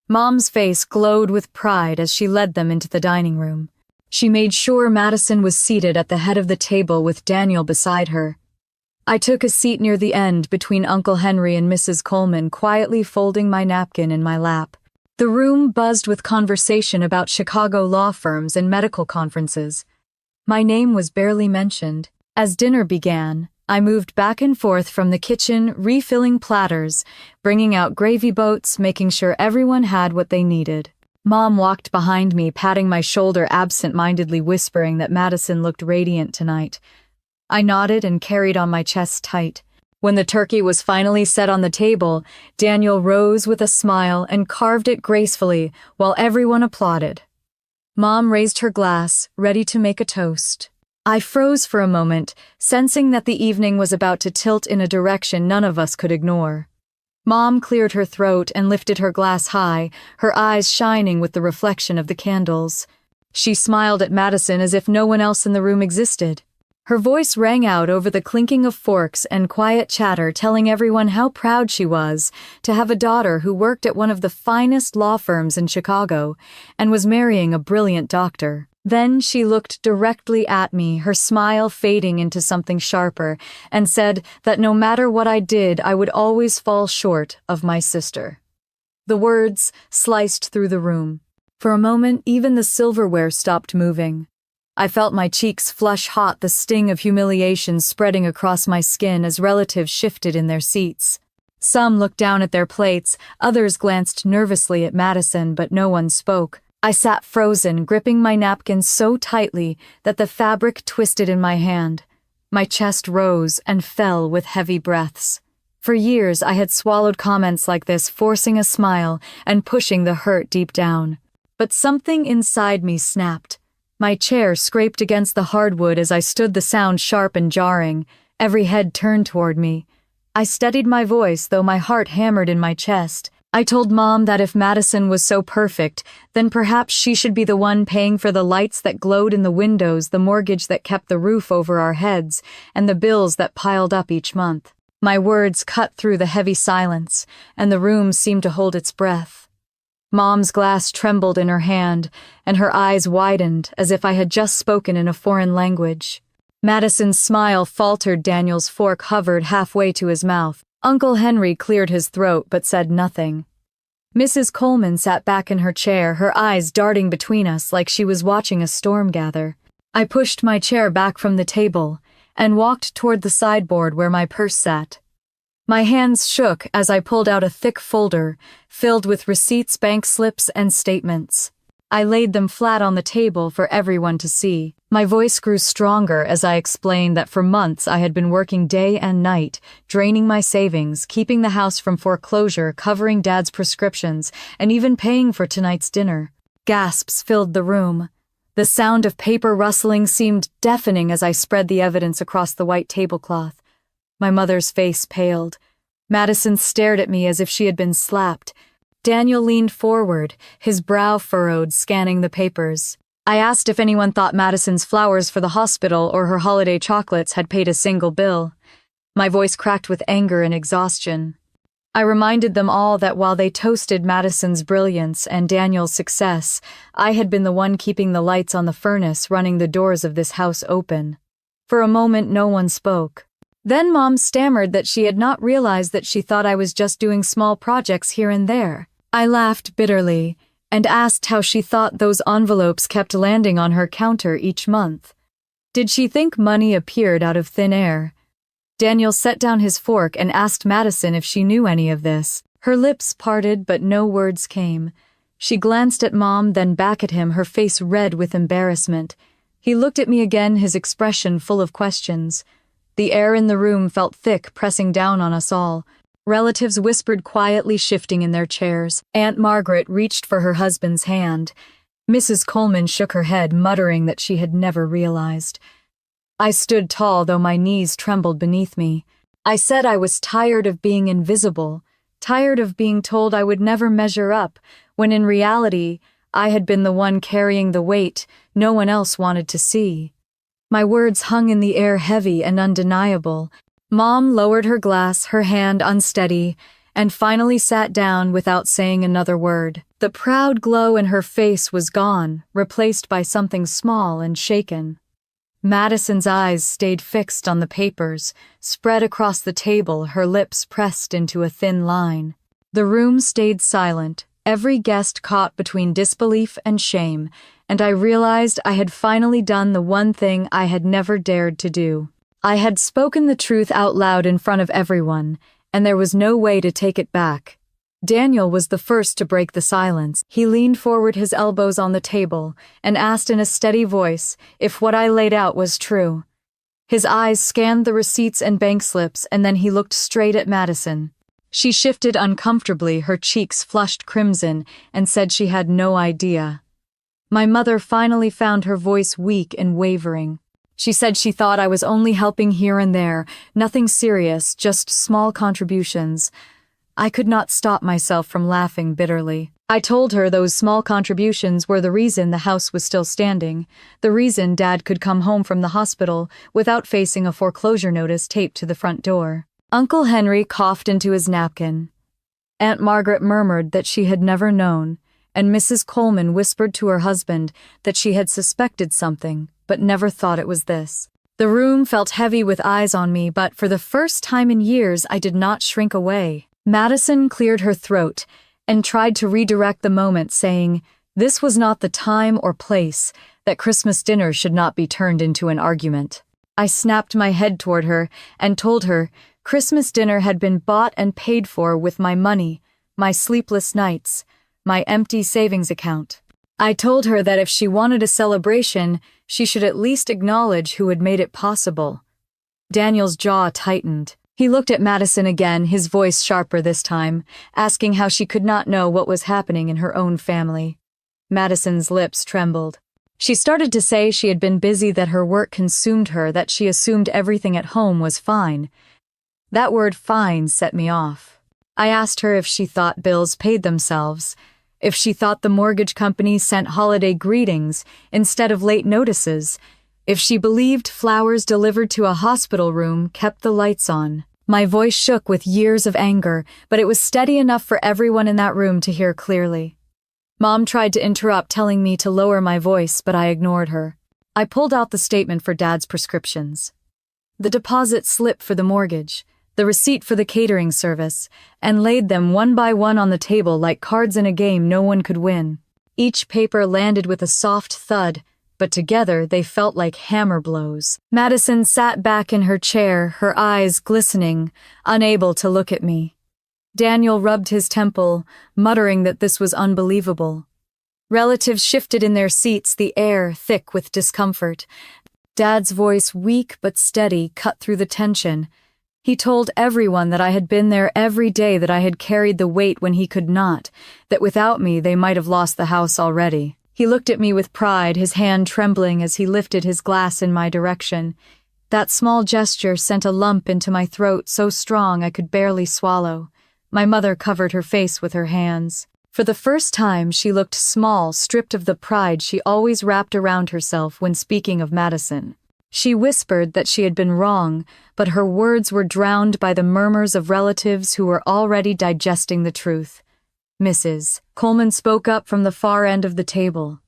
Mom's face glowed with pride as she led them into the dining room. She made sure Madison was seated at the head of the table with Daniel beside her. I took a seat near the end between Uncle Henry and Mrs. Coleman, quietly folding my napkin in my lap. The room buzzed with conversation about Chicago law firms and medical conferences. My name was barely mentioned. As dinner began, I moved back and forth from the kitchen, refilling platters, bringing out gravy boats, making sure everyone had what they needed. Mom walked behind me, patting my shoulder absent-mindedly, whispering that Madison looked radiant tonight. I nodded and carried on my chest tight. When the turkey was finally set on the table, Daniel rose with a smile and carved it gracefully while everyone applauded. Mom raised her glass, ready to make a toast. I froze for a moment, sensing that the evening was about to tilt in a direction none of us could ignore. Mom cleared her throat and lifted her glass high, her eyes shining with the reflection of the candles. She smiled at Madison as if no one else in the room existed. Her voice rang out over the clinking of forks and quiet chatter, telling everyone how proud she was to have a daughter who worked at one of the finest law firms in Chicago and was marrying a brilliant doctor. Then she looked directly at me, her smile fading into something sharper, and said that no matter what I did, I would always fall short of my sister. The words sliced through the room. For a moment, even the silverware stopped moving. I felt my cheeks flush hot, the sting of humiliation spreading across my skin as relatives shifted in their seats. Some looked down at their plates, others glanced nervously at Madison, but no one spoke. I sat frozen, gripping my napkin so tightly that the fabric twisted in my hand. My chest rose and fell with heavy breaths. For years, I had swallowed comments like this, forcing a smile and pushing the hurt deep down. But something inside me snapped. My chair scraped against the hardwood as I stood, the sound sharp and jarring. Every head turned toward me. I steadied my voice, though my heart hammered in my chest. I told Mom that if Madison was so perfect, then perhaps she should be the one paying for the lights that glowed in the windows, the mortgage that kept the roof over our heads, and the bills that piled up each month. My words cut through the heavy silence, and the room seemed to hold its breath. Mom's glass trembled in her hand, and her eyes widened as if I had just spoken in a foreign language. Madison's smile faltered. Daniel's fork hovered halfway to his mouth. Uncle Henry cleared his throat but said nothing. Mrs. Coleman sat back in her chair, her eyes darting between us like she was watching a storm gather. I pushed my chair back from the table and walked toward the sideboard where my purse sat. My hands shook as I pulled out a thick folder filled with receipts, bank slips, and statements. I laid them flat on the table for everyone to see. My voice grew stronger as I explained that for months I had been working day and night, draining my savings, keeping the house from foreclosure, covering Dad's prescriptions, and even paying for tonight's dinner. Gasps filled the room. The sound of paper rustling seemed deafening as I spread the evidence across the white tablecloth. My mother's face paled. Madison stared at me as if she had been slapped. Daniel leaned forward, his brow furrowed, scanning the papers. I asked if anyone thought Madison's flowers for the hospital or her holiday chocolates had paid a single bill. My voice cracked with anger and exhaustion. I reminded them all that while they toasted Madison's brilliance and Daniel's success, I had been the one keeping the lights on the furnace, running the doors of this house open. For a moment, no one spoke. Then Mom stammered that she had not realized that she thought I was just doing small projects here and there. I laughed bitterly and asked how she thought those envelopes kept landing on her counter each month. Did she think money appeared out of thin air? Daniel set down his fork and asked Madison if she knew any of this. Her lips parted, but no words came. She glanced at Mom, then back at him, her face red with embarrassment. He looked at me again, his expression full of questions. The air in the room felt thick, pressing down on us all. Relatives whispered quietly, shifting in their chairs. Aunt Margaret reached for her husband's hand. Mrs. Coleman shook her head, muttering that she had never realized. I stood tall, though my knees trembled beneath me. I said I was tired of being invisible, tired of being told I would never measure up, when in reality, I had been the one carrying the weight no one else wanted to see. My words hung in the air, heavy and undeniable. Mom lowered her glass, her hand unsteady, and finally sat down without saying another word. The proud glow in her face was gone, replaced by something small and shaken. Madison's eyes stayed fixed on the papers, spread across the table, her lips pressed into a thin line. The room stayed silent, every guest caught between disbelief and shame, and I realized I had finally done the one thing I had never dared to do. I had spoken the truth out loud in front of everyone, and there was no way to take it back. Daniel was the first to break the silence. He leaned forward, his elbows on the table, and asked in a steady voice if what I laid out was true. His eyes scanned the receipts and bank slips, and then he looked straight at Madison. She shifted uncomfortably, her cheeks flushed crimson, and said she had no idea. My mother finally found her voice weak and wavering. She said she thought I was only helping here and there, nothing serious, just small contributions. I could not stop myself from laughing bitterly. I told her those small contributions were the reason the house was still standing, the reason Dad could come home from the hospital without facing a foreclosure notice taped to the front door. Uncle Henry coughed into his napkin. Aunt Margaret murmured that she had never known, and Mrs. Coleman whispered to her husband that she had suspected something, but never thought it was this. The room felt heavy with eyes on me, but for the first time in years I did not shrink away. Madison cleared her throat and tried to redirect the moment, saying, "This was not the time or place, that Christmas dinner should not be turned into an argument." I snapped my head toward her and told her Christmas dinner had been bought and paid for with my money, my sleepless nights, my empty savings account. I told her that if she wanted a celebration, she should at least acknowledge who had made it possible. Daniel's jaw tightened. He looked at Madison again, his voice sharper this time, asking how she could not know what was happening in her own family. Madison's lips trembled. She started to say she had been busy, that her work consumed her, that she assumed everything at home was fine. That word "fine" set me off. I asked her if she thought bills paid themselves, if she thought the mortgage company sent holiday greetings instead of late notices, if she believed flowers delivered to a hospital room kept the lights on. My voice shook with years of anger, but it was steady enough for everyone in that room to hear clearly. Mom tried to interrupt, telling me to lower my voice, but I ignored her. I pulled out the statement for Dad's prescriptions, the deposit slip for the mortgage, the receipt for the catering service, and laid them one by one on the table like cards in a game no one could win. Each paper landed with a soft thud, but together they felt like hammer blows. Madison sat back in her chair, her eyes glistening, unable to look at me. Daniel rubbed his temple, muttering that this was unbelievable. Relatives shifted in their seats, the air thick with discomfort. Dad's voice, weak but steady, cut through the tension. He told everyone that I had been there every day, that I had carried the weight when he could not, that without me they might have lost the house already. He looked at me with pride, his hand trembling as he lifted his glass in my direction. That small gesture sent a lump into my throat, so strong I could barely swallow. My mother covered her face with her hands. For the first time, she looked small, stripped of the pride she always wrapped around herself when speaking of Madison. She whispered that she had been wrong, but her words were drowned by the murmurs of relatives who were already digesting the truth. Mrs. Coleman spoke up from the far end of the table.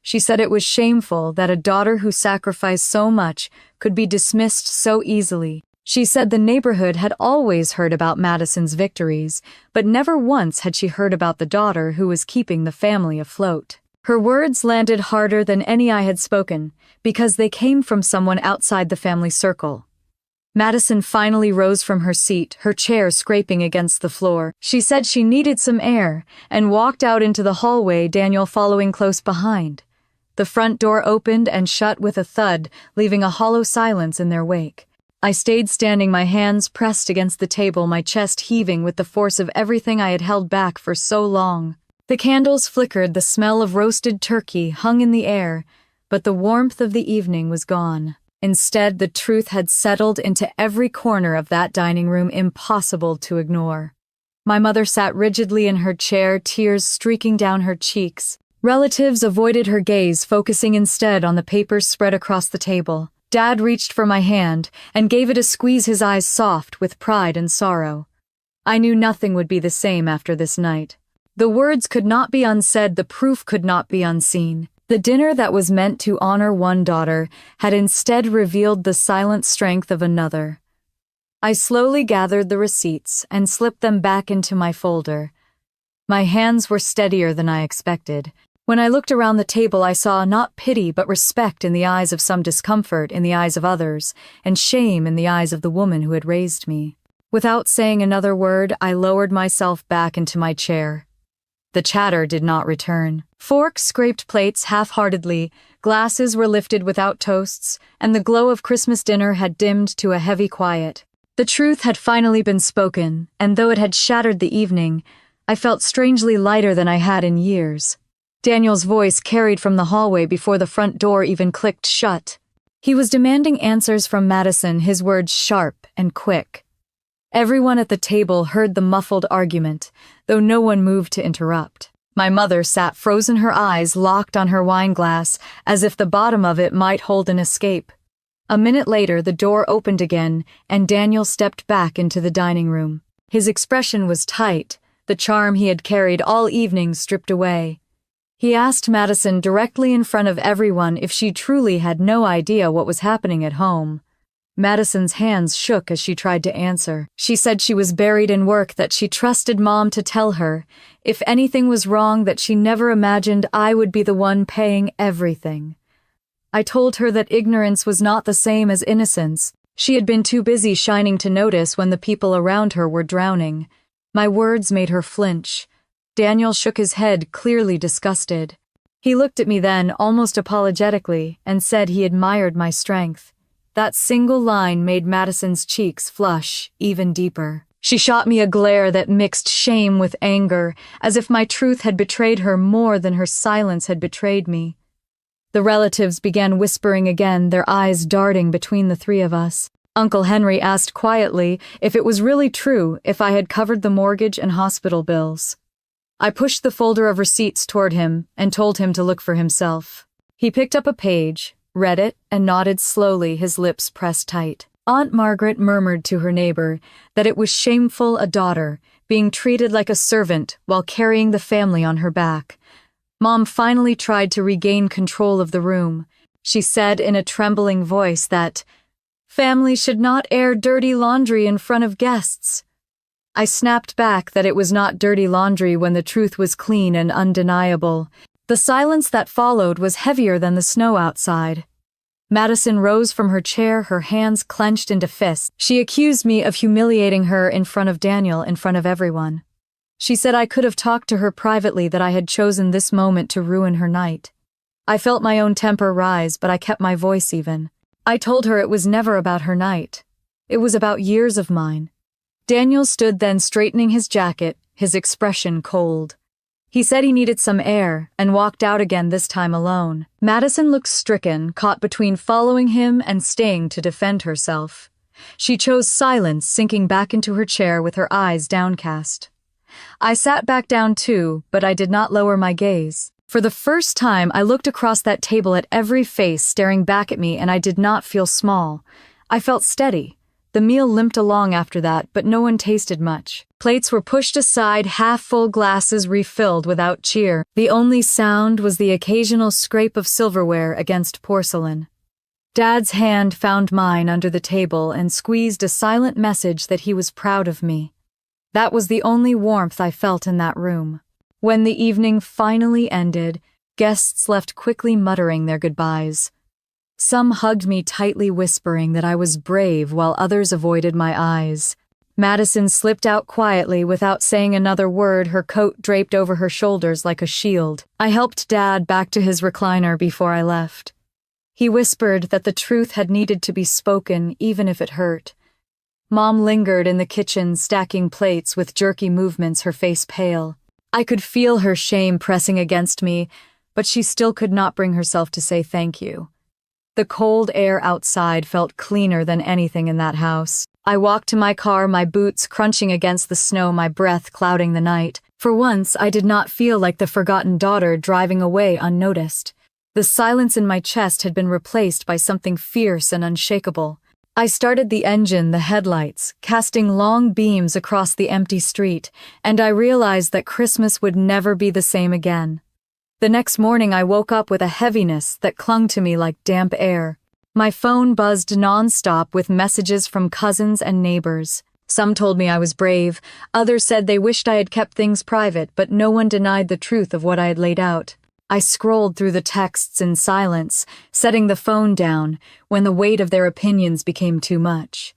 She said it was shameful that a daughter who sacrificed so much could be dismissed so easily. She said the neighborhood had always heard about Madison's victories, but never once had she heard about the daughter who was keeping the family afloat. Her words landed harder than any I had spoken, because they came from someone outside the family circle. Madison finally rose from her seat, her chair scraping against the floor. She said she needed some air, and walked out into the hallway, Daniel following close behind. The front door opened and shut with a thud, leaving a hollow silence in their wake. I stayed standing, my hands pressed against the table, my chest heaving with the force of everything I had held back for so long. The candles flickered, the smell of roasted turkey hung in the air, but the warmth of the evening was gone. Instead, the truth had settled into every corner of that dining room, impossible to ignore. My mother sat rigidly in her chair, tears streaking down her cheeks. Relatives avoided her gaze, focusing instead on the papers spread across the table. Dad reached for my hand and gave it a squeeze, his eyes soft with pride and sorrow. I knew nothing would be the same after this night. The words could not be unsaid, the proof could not be unseen. The dinner that was meant to honor one daughter had instead revealed the silent strength of another. I slowly gathered the receipts and slipped them back into my folder. My hands were steadier than I expected. When I looked around the table, I saw not pity but respect in the eyes of some, discomfort in the eyes of others, and shame in the eyes of the woman who had raised me. Without saying another word, I lowered myself back into my chair. The chatter did not return. Forks scraped plates half-heartedly, glasses were lifted without toasts, and the glow of Christmas dinner had dimmed to a heavy quiet. The truth had finally been spoken, and though it had shattered the evening, I felt strangely lighter than I had in years. Daniel's voice carried from the hallway before the front door even clicked shut. He was demanding answers from Madison, his words sharp and quick. Everyone at the table heard the muffled argument, though no one moved to interrupt. My mother sat frozen, her eyes locked on her wine glass, as if the bottom of it might hold an escape. A minute later, the door opened again, and Daniel stepped back into the dining room. His expression was tight, the charm he had carried all evening stripped away. He asked Madison directly in front of everyone if she truly had no idea what was happening at home. Madison's hands shook as she tried to answer. She said she was buried in work, that she trusted Mom to tell her. If anything was wrong, that she never imagined I would be the one paying everything. I told her that ignorance was not the same as innocence. She had been too busy shining to notice when the people around her were drowning. My words made her flinch. Daniel shook his head, clearly disgusted. He looked at me then, almost apologetically, and said he admired my strength. That single line made Madison's cheeks flush even deeper. She shot me a glare that mixed shame with anger, as if my truth had betrayed her more than her silence had betrayed me. The relatives began whispering again, their eyes darting between the three of us. Uncle Henry asked quietly if it was really true, if I had covered the mortgage and hospital bills. I pushed the folder of receipts toward him and told him to look for himself. He picked up a page, read it, and nodded slowly, his lips pressed tight. Aunt Margaret murmured to her neighbor that it was shameful, a daughter being treated like a servant while carrying the family on her back. Mom finally tried to regain control of the room. She said in a trembling voice that families should not air dirty laundry in front of guests. I snapped back that it was not dirty laundry when the truth was clean and undeniable. The silence that followed was heavier than the snow outside. Madison rose from her chair, her hands clenched into fists. She accused me of humiliating her in front of Daniel, in front of everyone. She said I could have talked to her privately, that I had chosen this moment to ruin her night. I felt my own temper rise, but I kept my voice even. I told her it was never about her night. It was about years of mine. Daniel stood then, straightening his jacket, his expression cold. He said he needed some air and walked out again, this time alone. Madison looked stricken, caught between following him and staying to defend herself. She chose silence, sinking back into her chair with her eyes downcast. I sat back down too, but I did not lower my gaze. For the first time, I looked across that table at every face staring back at me, and I did not feel small. I felt steady. The meal limped along after that, but no one tasted much. Plates were pushed aside, half-full glasses refilled without cheer. The only sound was the occasional scrape of silverware against porcelain. Dad's hand found mine under the table and squeezed a silent message that he was proud of me. That was the only warmth I felt in that room. When the evening finally ended, guests left quickly, muttering their goodbyes. Some hugged me tightly, whispering that I was brave, while others avoided my eyes. Madison slipped out quietly without saying another word, her coat draped over her shoulders like a shield. I helped Dad back to his recliner before I left. He whispered that the truth had needed to be spoken, even if it hurt. Mom lingered in the kitchen, stacking plates with jerky movements, her face pale. I could feel her shame pressing against me, but she still could not bring herself to say thank you. The cold air outside felt cleaner than anything in that house. I walked to my car, my boots crunching against the snow, my breath clouding the night. For once, I did not feel like the forgotten daughter driving away unnoticed. The silence in my chest had been replaced by something fierce and unshakable. I started the engine, the headlights, casting long beams across the empty street, and I realized that Christmas would never be the same again. The next morning I woke up with a heaviness that clung to me like damp air. My phone buzzed nonstop with messages from cousins and neighbors. Some told me I was brave, others said they wished I had kept things private, but no one denied the truth of what I had laid out. I scrolled through the texts in silence, setting the phone down when the weight of their opinions became too much.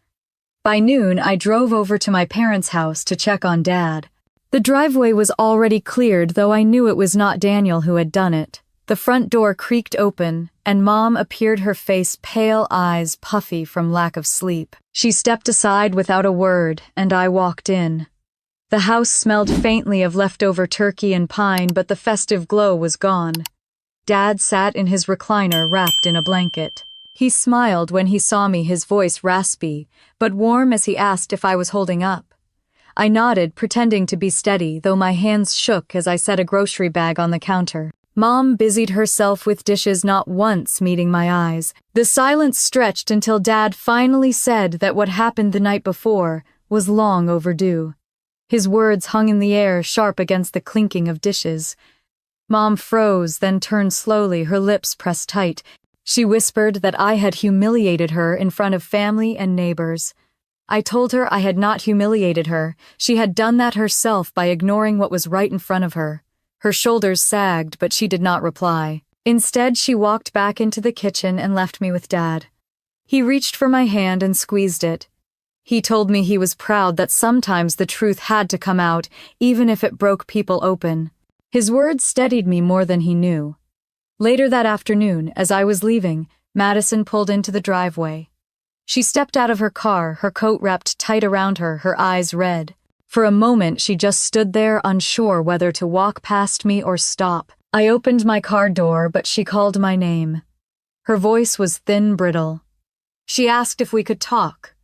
By noon, I drove over to my parents' house to check on Dad. The driveway was already cleared, though I knew it was not Daniel who had done it. The front door creaked open, and Mom appeared, her face pale, eyes puffy from lack of sleep. She stepped aside without a word, and I walked in. The house smelled faintly of leftover turkey and pine, but the festive glow was gone. Dad sat in his recliner, wrapped in a blanket. He smiled when he saw me, his voice raspy, but warm, as he asked if I was holding up. I nodded, pretending to be steady, though my hands shook as I set a grocery bag on the counter. Mom busied herself with dishes, not once meeting my eyes. The silence stretched until Dad finally said that what happened the night before was long overdue. His words hung in the air, sharp against the clinking of dishes. Mom froze, then turned slowly, her lips pressed tight. She whispered that I had humiliated her in front of family and neighbors. I told her I had not humiliated her. She had done that herself by ignoring what was right in front of her. Her shoulders sagged, but she did not reply. Instead, she walked back into the kitchen and left me with Dad. He reached for my hand and squeezed it. He told me he was proud that sometimes the truth had to come out, even if it broke people open. His words steadied me more than he knew. Later that afternoon, as I was leaving, Madison pulled into the driveway. She stepped out of her car, her coat wrapped tight around her, her eyes red. For a moment, she just stood there, unsure whether to walk past me or stop. I opened my car door, but she called my name. Her voice was thin, brittle. She asked if we could talk.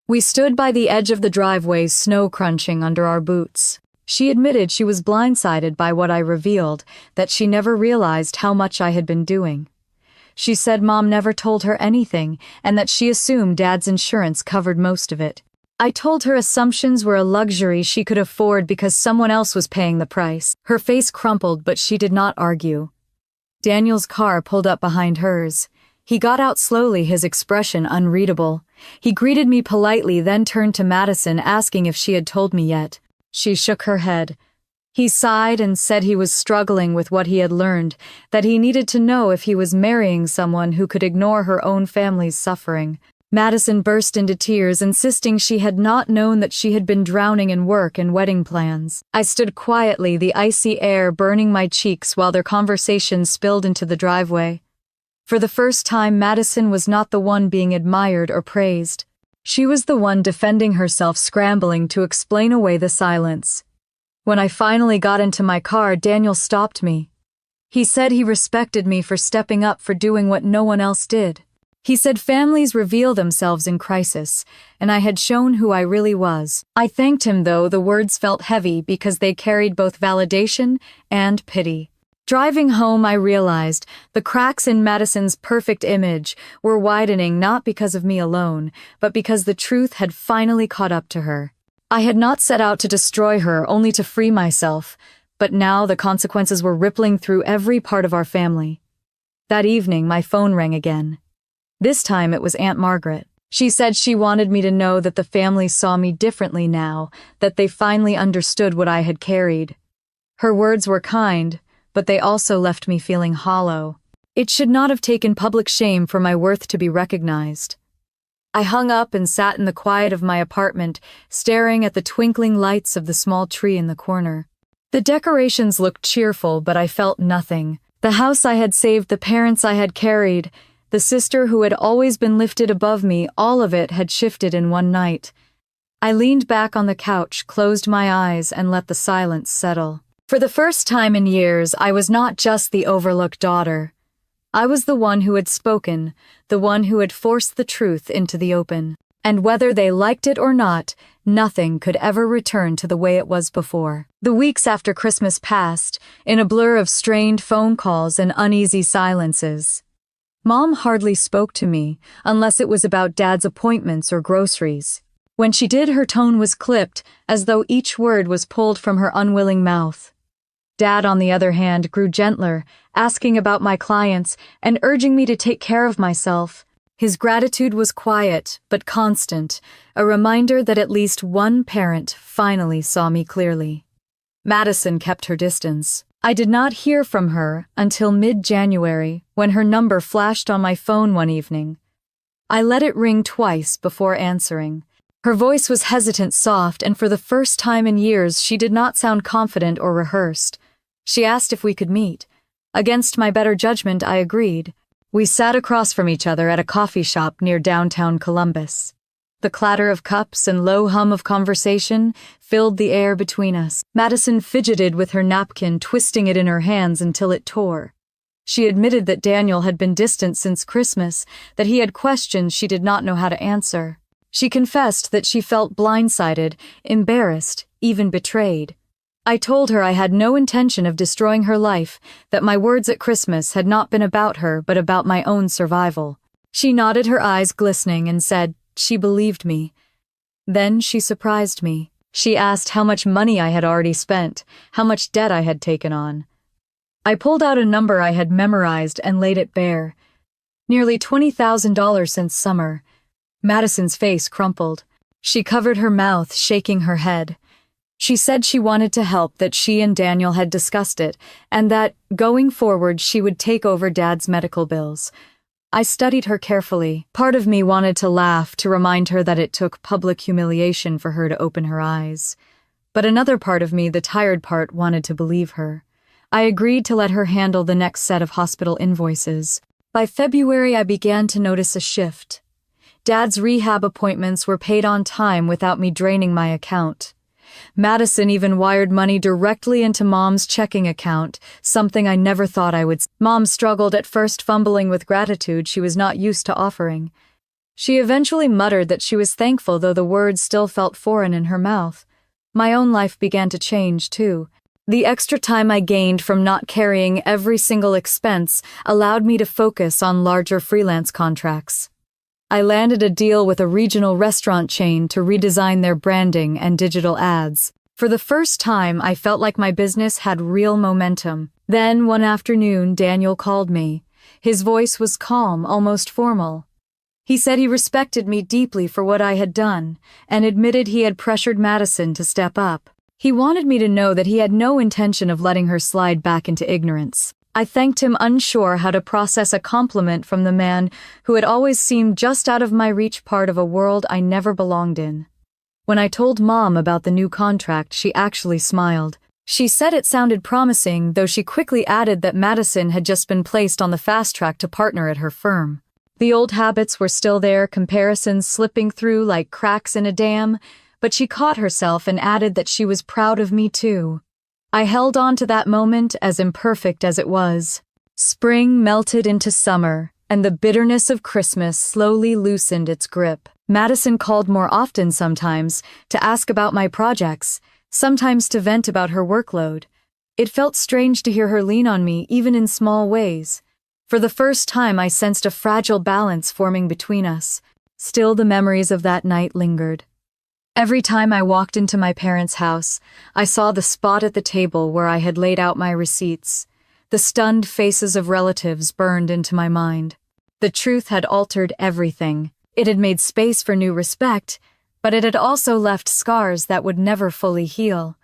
We stood by the edge of the driveway, snow crunching under our boots. She admitted she was blindsided by what I revealed, that she never realized how much I had been doing. She said Mom never told her anything, and that she assumed Dad's insurance covered most of it. I told her assumptions were a luxury she could afford because someone else was paying the price. Her face crumpled, but she did not argue. Daniel's car pulled up behind hers. He got out slowly, his expression unreadable. He greeted me politely, then turned to Madison, asking if she had told me yet. She shook her head. He sighed and said he was struggling with what he had learned, that he needed to know if he was marrying someone who could ignore her own family's suffering. Madison burst into tears, insisting she had not known that she had been drowning in work and wedding plans. I stood quietly, the icy air burning my cheeks while their conversation spilled into the driveway. For the first time, Madison was not the one being admired or praised. She was the one defending herself, scrambling to explain away the silence. When I finally got into my car, Daniel stopped me. He said he respected me for stepping up, for doing what no one else did. He said families reveal themselves in crisis, and I had shown who I really was. I thanked him, though the words felt heavy because they carried both validation and pity. Driving home, I realized the cracks in Madison's perfect image were widening, not because of me alone, but because the truth had finally caught up to her. I had not set out to destroy her, only to free myself, but now the consequences were rippling through every part of our family. That evening, my phone rang again. This time it was Aunt Margaret. She said she wanted me to know that the family saw me differently now, that they finally understood what I had carried. Her words were kind, but they also left me feeling hollow. It should not have taken public shame for my worth to be recognized. I hung up and sat in the quiet of my apartment, staring at the twinkling lights of the small tree in the corner. The decorations looked cheerful, but I felt nothing. The house I had saved, the parents I had carried, the sister who had always been lifted above me, all of it had shifted in one night. I leaned back on the couch, closed my eyes, and let the silence settle. For the first time in years, I was not just the overlooked daughter. I was the one who had spoken, the one who had forced the truth into the open. And whether they liked it or not, nothing could ever return to the way it was before. The weeks after Christmas passed, in a blur of strained phone calls and uneasy silences. Mom hardly spoke to me, unless it was about Dad's appointments or groceries. When she did, her tone was clipped, as though each word was pulled from her unwilling mouth. Dad, on the other hand, grew gentler, asking about my clients and urging me to take care of myself. His gratitude was quiet, but constant, a reminder that at least one parent finally saw me clearly. Madison kept her distance. I did not hear from her until mid-January, when her number flashed on my phone one evening. I let it ring twice before answering. Her voice was hesitant, soft, and for the first time in years she did not sound confident or rehearsed. She asked if we could meet. Against my better judgment, I agreed. We sat across from each other at a coffee shop near downtown Columbus. The clatter of cups and low hum of conversation filled the air between us. Madison fidgeted with her napkin, twisting it in her hands until it tore. She admitted that Daniel had been distant since Christmas, that he had questions she did not know how to answer. She confessed that she felt blindsided, embarrassed, even betrayed. I told her I had no intention of destroying her life, that my words at Christmas had not been about her but about my own survival. She nodded, her eyes glistening, and said she believed me. Then she surprised me. She asked how much money I had already spent, how much debt I had taken on. I pulled out a number I had memorized and laid it bare. Nearly $20,000 since summer. Madison's face crumpled. She covered her mouth, shaking her head. She said she wanted to help, that she and Daniel had discussed it, and that, going forward, she would take over Dad's medical bills. I studied her carefully. Part of me wanted to laugh, to remind her that it took public humiliation for her to open her eyes. But another part of me, the tired part, wanted to believe her. I agreed to let her handle the next set of hospital invoices. By February, I began to notice a shift. Dad's rehab appointments were paid on time without me draining my account. Madison even wired money directly into Mom's checking account, something I never thought I would. Mom struggled at first, fumbling with gratitude she was not used to offering. She eventually muttered that she was thankful, though the words still felt foreign in her mouth. My own life began to change, too. The extra time I gained from not carrying every single expense allowed me to focus on larger freelance contracts. I landed a deal with a regional restaurant chain to redesign their branding and digital ads. For the first time, I felt like my business had real momentum. Then, one afternoon, Daniel called me. His voice was calm, almost formal. He said he respected me deeply for what I had done, and admitted he had pressured Madison to step up. He wanted me to know that he had no intention of letting her slide back into ignorance. I thanked him, unsure how to process a compliment from the man who had always seemed just out of my reach, part of a world I never belonged in. When I told Mom about the new contract, she actually smiled. She said it sounded promising, though she quickly added that Madison had just been placed on the fast track to partner at her firm. The old habits were still there, comparisons slipping through like cracks in a dam, but she caught herself and added that she was proud of me too. I held on to that moment, as imperfect as it was. Spring melted into summer, and the bitterness of Christmas slowly loosened its grip. Madison called more often sometimes, to ask about my projects, sometimes to vent about her workload. It felt strange to hear her lean on me, even in small ways. For the first time, I sensed a fragile balance forming between us. Still, the memories of that night lingered. Every time I walked into my parents' house, I saw the spot at the table where I had laid out my receipts. The stunned faces of relatives burned into my mind. The truth had altered everything. It had made space for new respect, but it had also left scars that would never fully heal.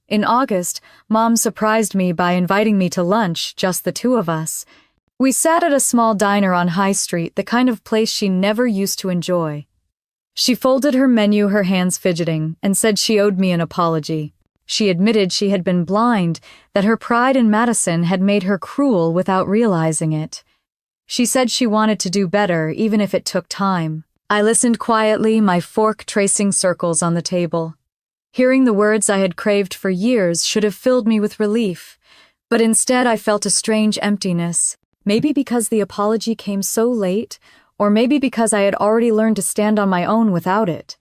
In August, Mom surprised me by inviting me to lunch, just the two of us. We sat at a small diner on High Street, the kind of place she never used to enjoy. She folded her menu, her hands fidgeting, and said she owed me an apology. She admitted she had been blind, that her pride in Madison had made her cruel without realizing it. She said she wanted to do better, even if it took time. I listened quietly, my fork tracing circles on the table. Hearing the words I had craved for years should have filled me with relief, but instead I felt a strange emptiness, maybe because the apology came so late, or maybe because I had already learned to stand on my own without it.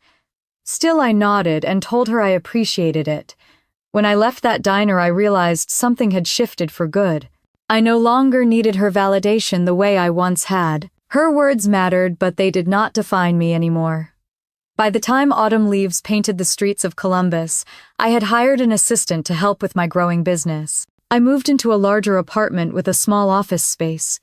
Still, I nodded and told her I appreciated it. When I left that diner, I realized something had shifted for good. I no longer needed her validation the way I once had. Her words mattered, but they did not define me anymore. By the time autumn leaves painted the streets of Columbus, I had hired an assistant to help with my growing business. I moved into a larger apartment with a small office space.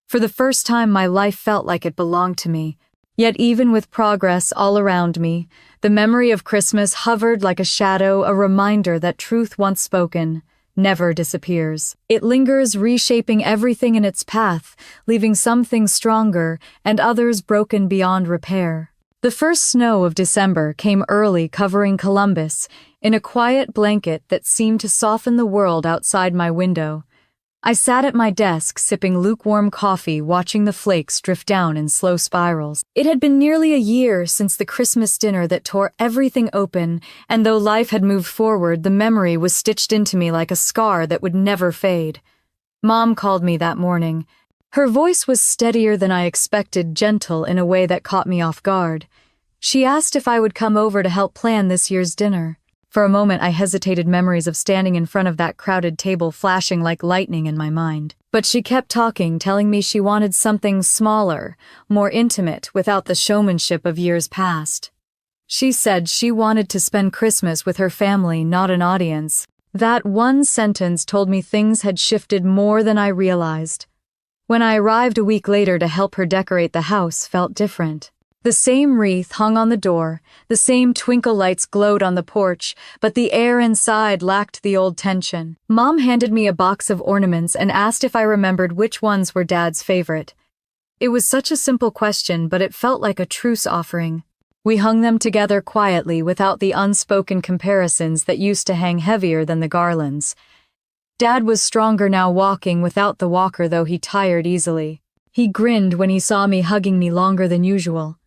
For the first time, my life felt like it belonged to me. Yet even with progress all around me, the memory of Christmas hovered like a shadow, a reminder that truth once spoken never disappears. It lingers, reshaping everything in its path, leaving some things stronger and others broken beyond repair. The first snow of December came early, covering Columbus in a quiet blanket that seemed to soften the world outside my window. I sat at my desk, sipping lukewarm coffee, watching the flakes drift down in slow spirals. It had been nearly a year since the Christmas dinner that tore everything open, and though life had moved forward, the memory was stitched into me like a scar that would never fade. Mom called me that morning. Her voice was steadier than I expected, gentle in a way that caught me off guard. She asked if I would come over to help plan this year's dinner. For a moment I hesitated, memories of standing in front of that crowded table flashing like lightning in my mind. But she kept talking, telling me she wanted something smaller, more intimate, without the showmanship of years past. She said she wanted to spend Christmas with her family, not an audience. That one sentence told me things had shifted more than I realized. When I arrived a week later to help her decorate the house, felt different. The same wreath hung on the door, the same twinkle lights glowed on the porch, but the air inside lacked the old tension. Mom handed me a box of ornaments and asked if I remembered which ones were Dad's favorite. It was such a simple question, but it felt like a truce offering. We hung them together quietly, without the unspoken comparisons that used to hang heavier than the garlands. Dad was stronger now, walking without the walker, though he tired easily. He grinned when he saw me, hugging me longer than usual.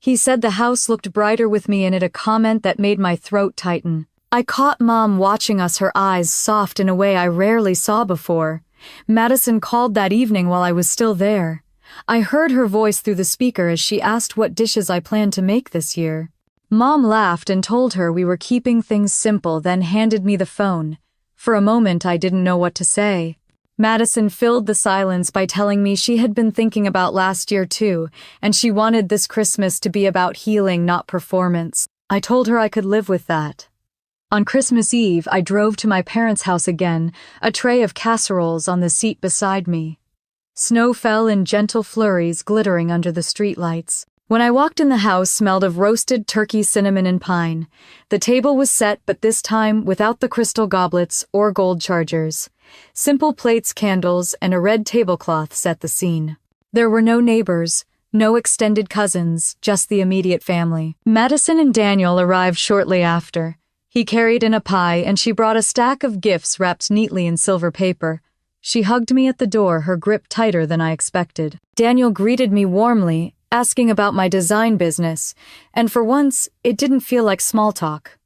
He said the house looked brighter with me in it, a comment that made my throat tighten. I caught Mom watching us, her eyes soft in a way I rarely saw before. Madison called that evening while I was still there. I heard her voice through the speaker as she asked what dishes I planned to make this year. Mom laughed and told her we were keeping things simple, then handed me the phone. For a moment I didn't know what to say. Madison filled the silence by telling me she had been thinking about last year too, and she wanted this Christmas to be about healing, not performance. I told her I could live with that. On Christmas Eve, I drove to my parents' house again, a tray of casseroles on the seat beside me. Snow fell in gentle flurries, glittering under the streetlights. When I walked in, the house smelled of roasted turkey, cinnamon, and pine. The table was set, but this time without the crystal goblets or gold chargers. Simple plates, candles, and a red tablecloth set the scene. There were no neighbors, no extended cousins, just the immediate family. Madison and Daniel arrived shortly after. He carried in a pie, and she brought a stack of gifts wrapped neatly in silver paper. She hugged me at the door, her grip tighter than I expected. Daniel greeted me warmly, asking about my design business, and for once, it didn't feel like small talk.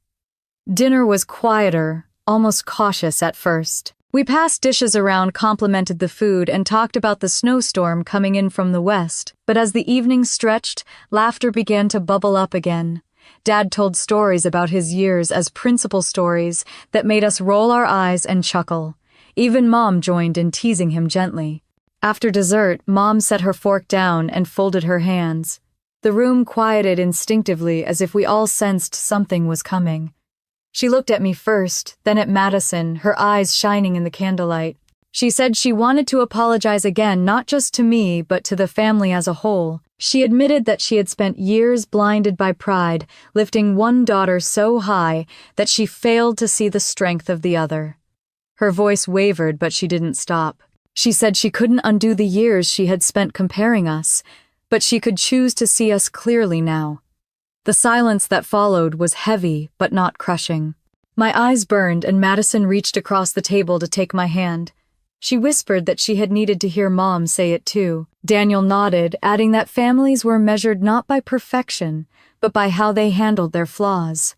Dinner was quieter, almost cautious at first. We passed dishes around, complimented the food, and talked about the snowstorm coming in from the west. But as the evening stretched, laughter began to bubble up again. Dad told stories about his years as principal, stories that made us roll our eyes and chuckle. Even Mom joined in, teasing him gently. After dessert, Mom set her fork down and folded her hands. The room quieted instinctively, as if we all sensed something was coming. She looked at me first, then at Madison, her eyes shining in the candlelight. She said she wanted to apologize again, not just to me, but to the family as a whole. She admitted that she had spent years blinded by pride, lifting one daughter so high that she failed to see the strength of the other. Her voice wavered, but she didn't stop. She said she couldn't undo the years she had spent comparing us, but she could choose to see us clearly now. The silence that followed was heavy, but not crushing. My eyes burned, and Madison reached across the table to take my hand. She whispered that she had needed to hear Mom say it too. Daniel nodded, adding that families were measured not by perfection, but by how they handled their flaws.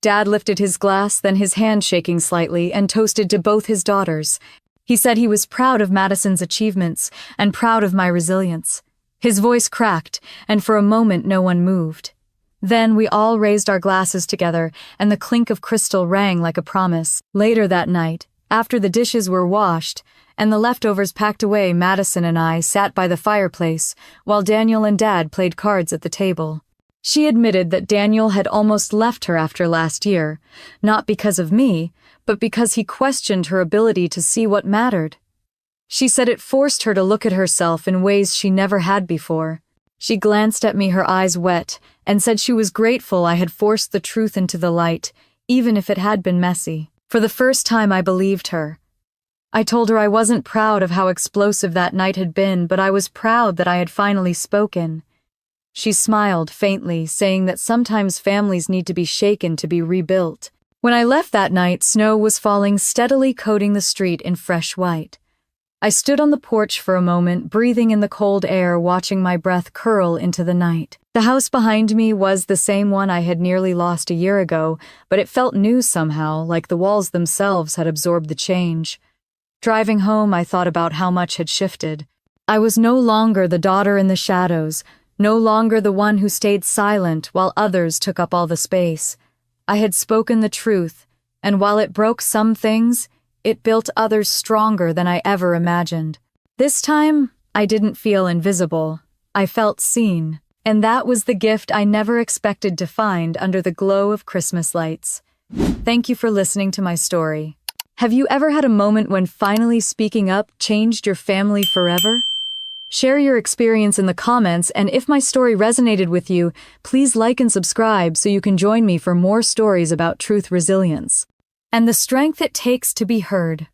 Dad lifted his glass, then his hand shaking slightly, and toasted to both his daughters. He said he was proud of Madison's achievements and proud of my resilience. His voice cracked, and for a moment no one moved. Then we all raised our glasses together, and the clink of crystal rang like a promise. Later that night, after the dishes were washed and the leftovers packed away, Madison and I sat by the fireplace while Daniel and Dad played cards at the table. She admitted that Daniel had almost left her after last year, not because of me, but because he questioned her ability to see what mattered. She said it forced her to look at herself in ways she never had before. She glanced at me, her eyes wet, and said she was grateful I had forced the truth into the light, even if it had been messy. For the first time, I believed her. I told her I wasn't proud of how explosive that night had been, but I was proud that I had finally spoken. She smiled faintly, saying that sometimes families need to be shaken to be rebuilt. When I left that night, snow was falling, steadily coating the street in fresh white. I stood on the porch for a moment, breathing in the cold air, watching my breath curl into the night. The house behind me was the same one I had nearly lost a year ago, but it felt new somehow, like the walls themselves had absorbed the change. Driving home, I thought about how much had shifted. I was no longer the daughter in the shadows, no longer the one who stayed silent while others took up all the space. I had spoken the truth, and while it broke some things, it built others stronger than I ever imagined. This time, I didn't feel invisible. I felt seen, and that was the gift I never expected to find under the glow of Christmas lights. Thank you for listening to my story. Have you ever had a moment when finally speaking up changed your family forever? Share your experience in the comments, and if my story resonated with you, please like and subscribe so you can join me for more stories about truth, resilience, and the strength it takes to be heard.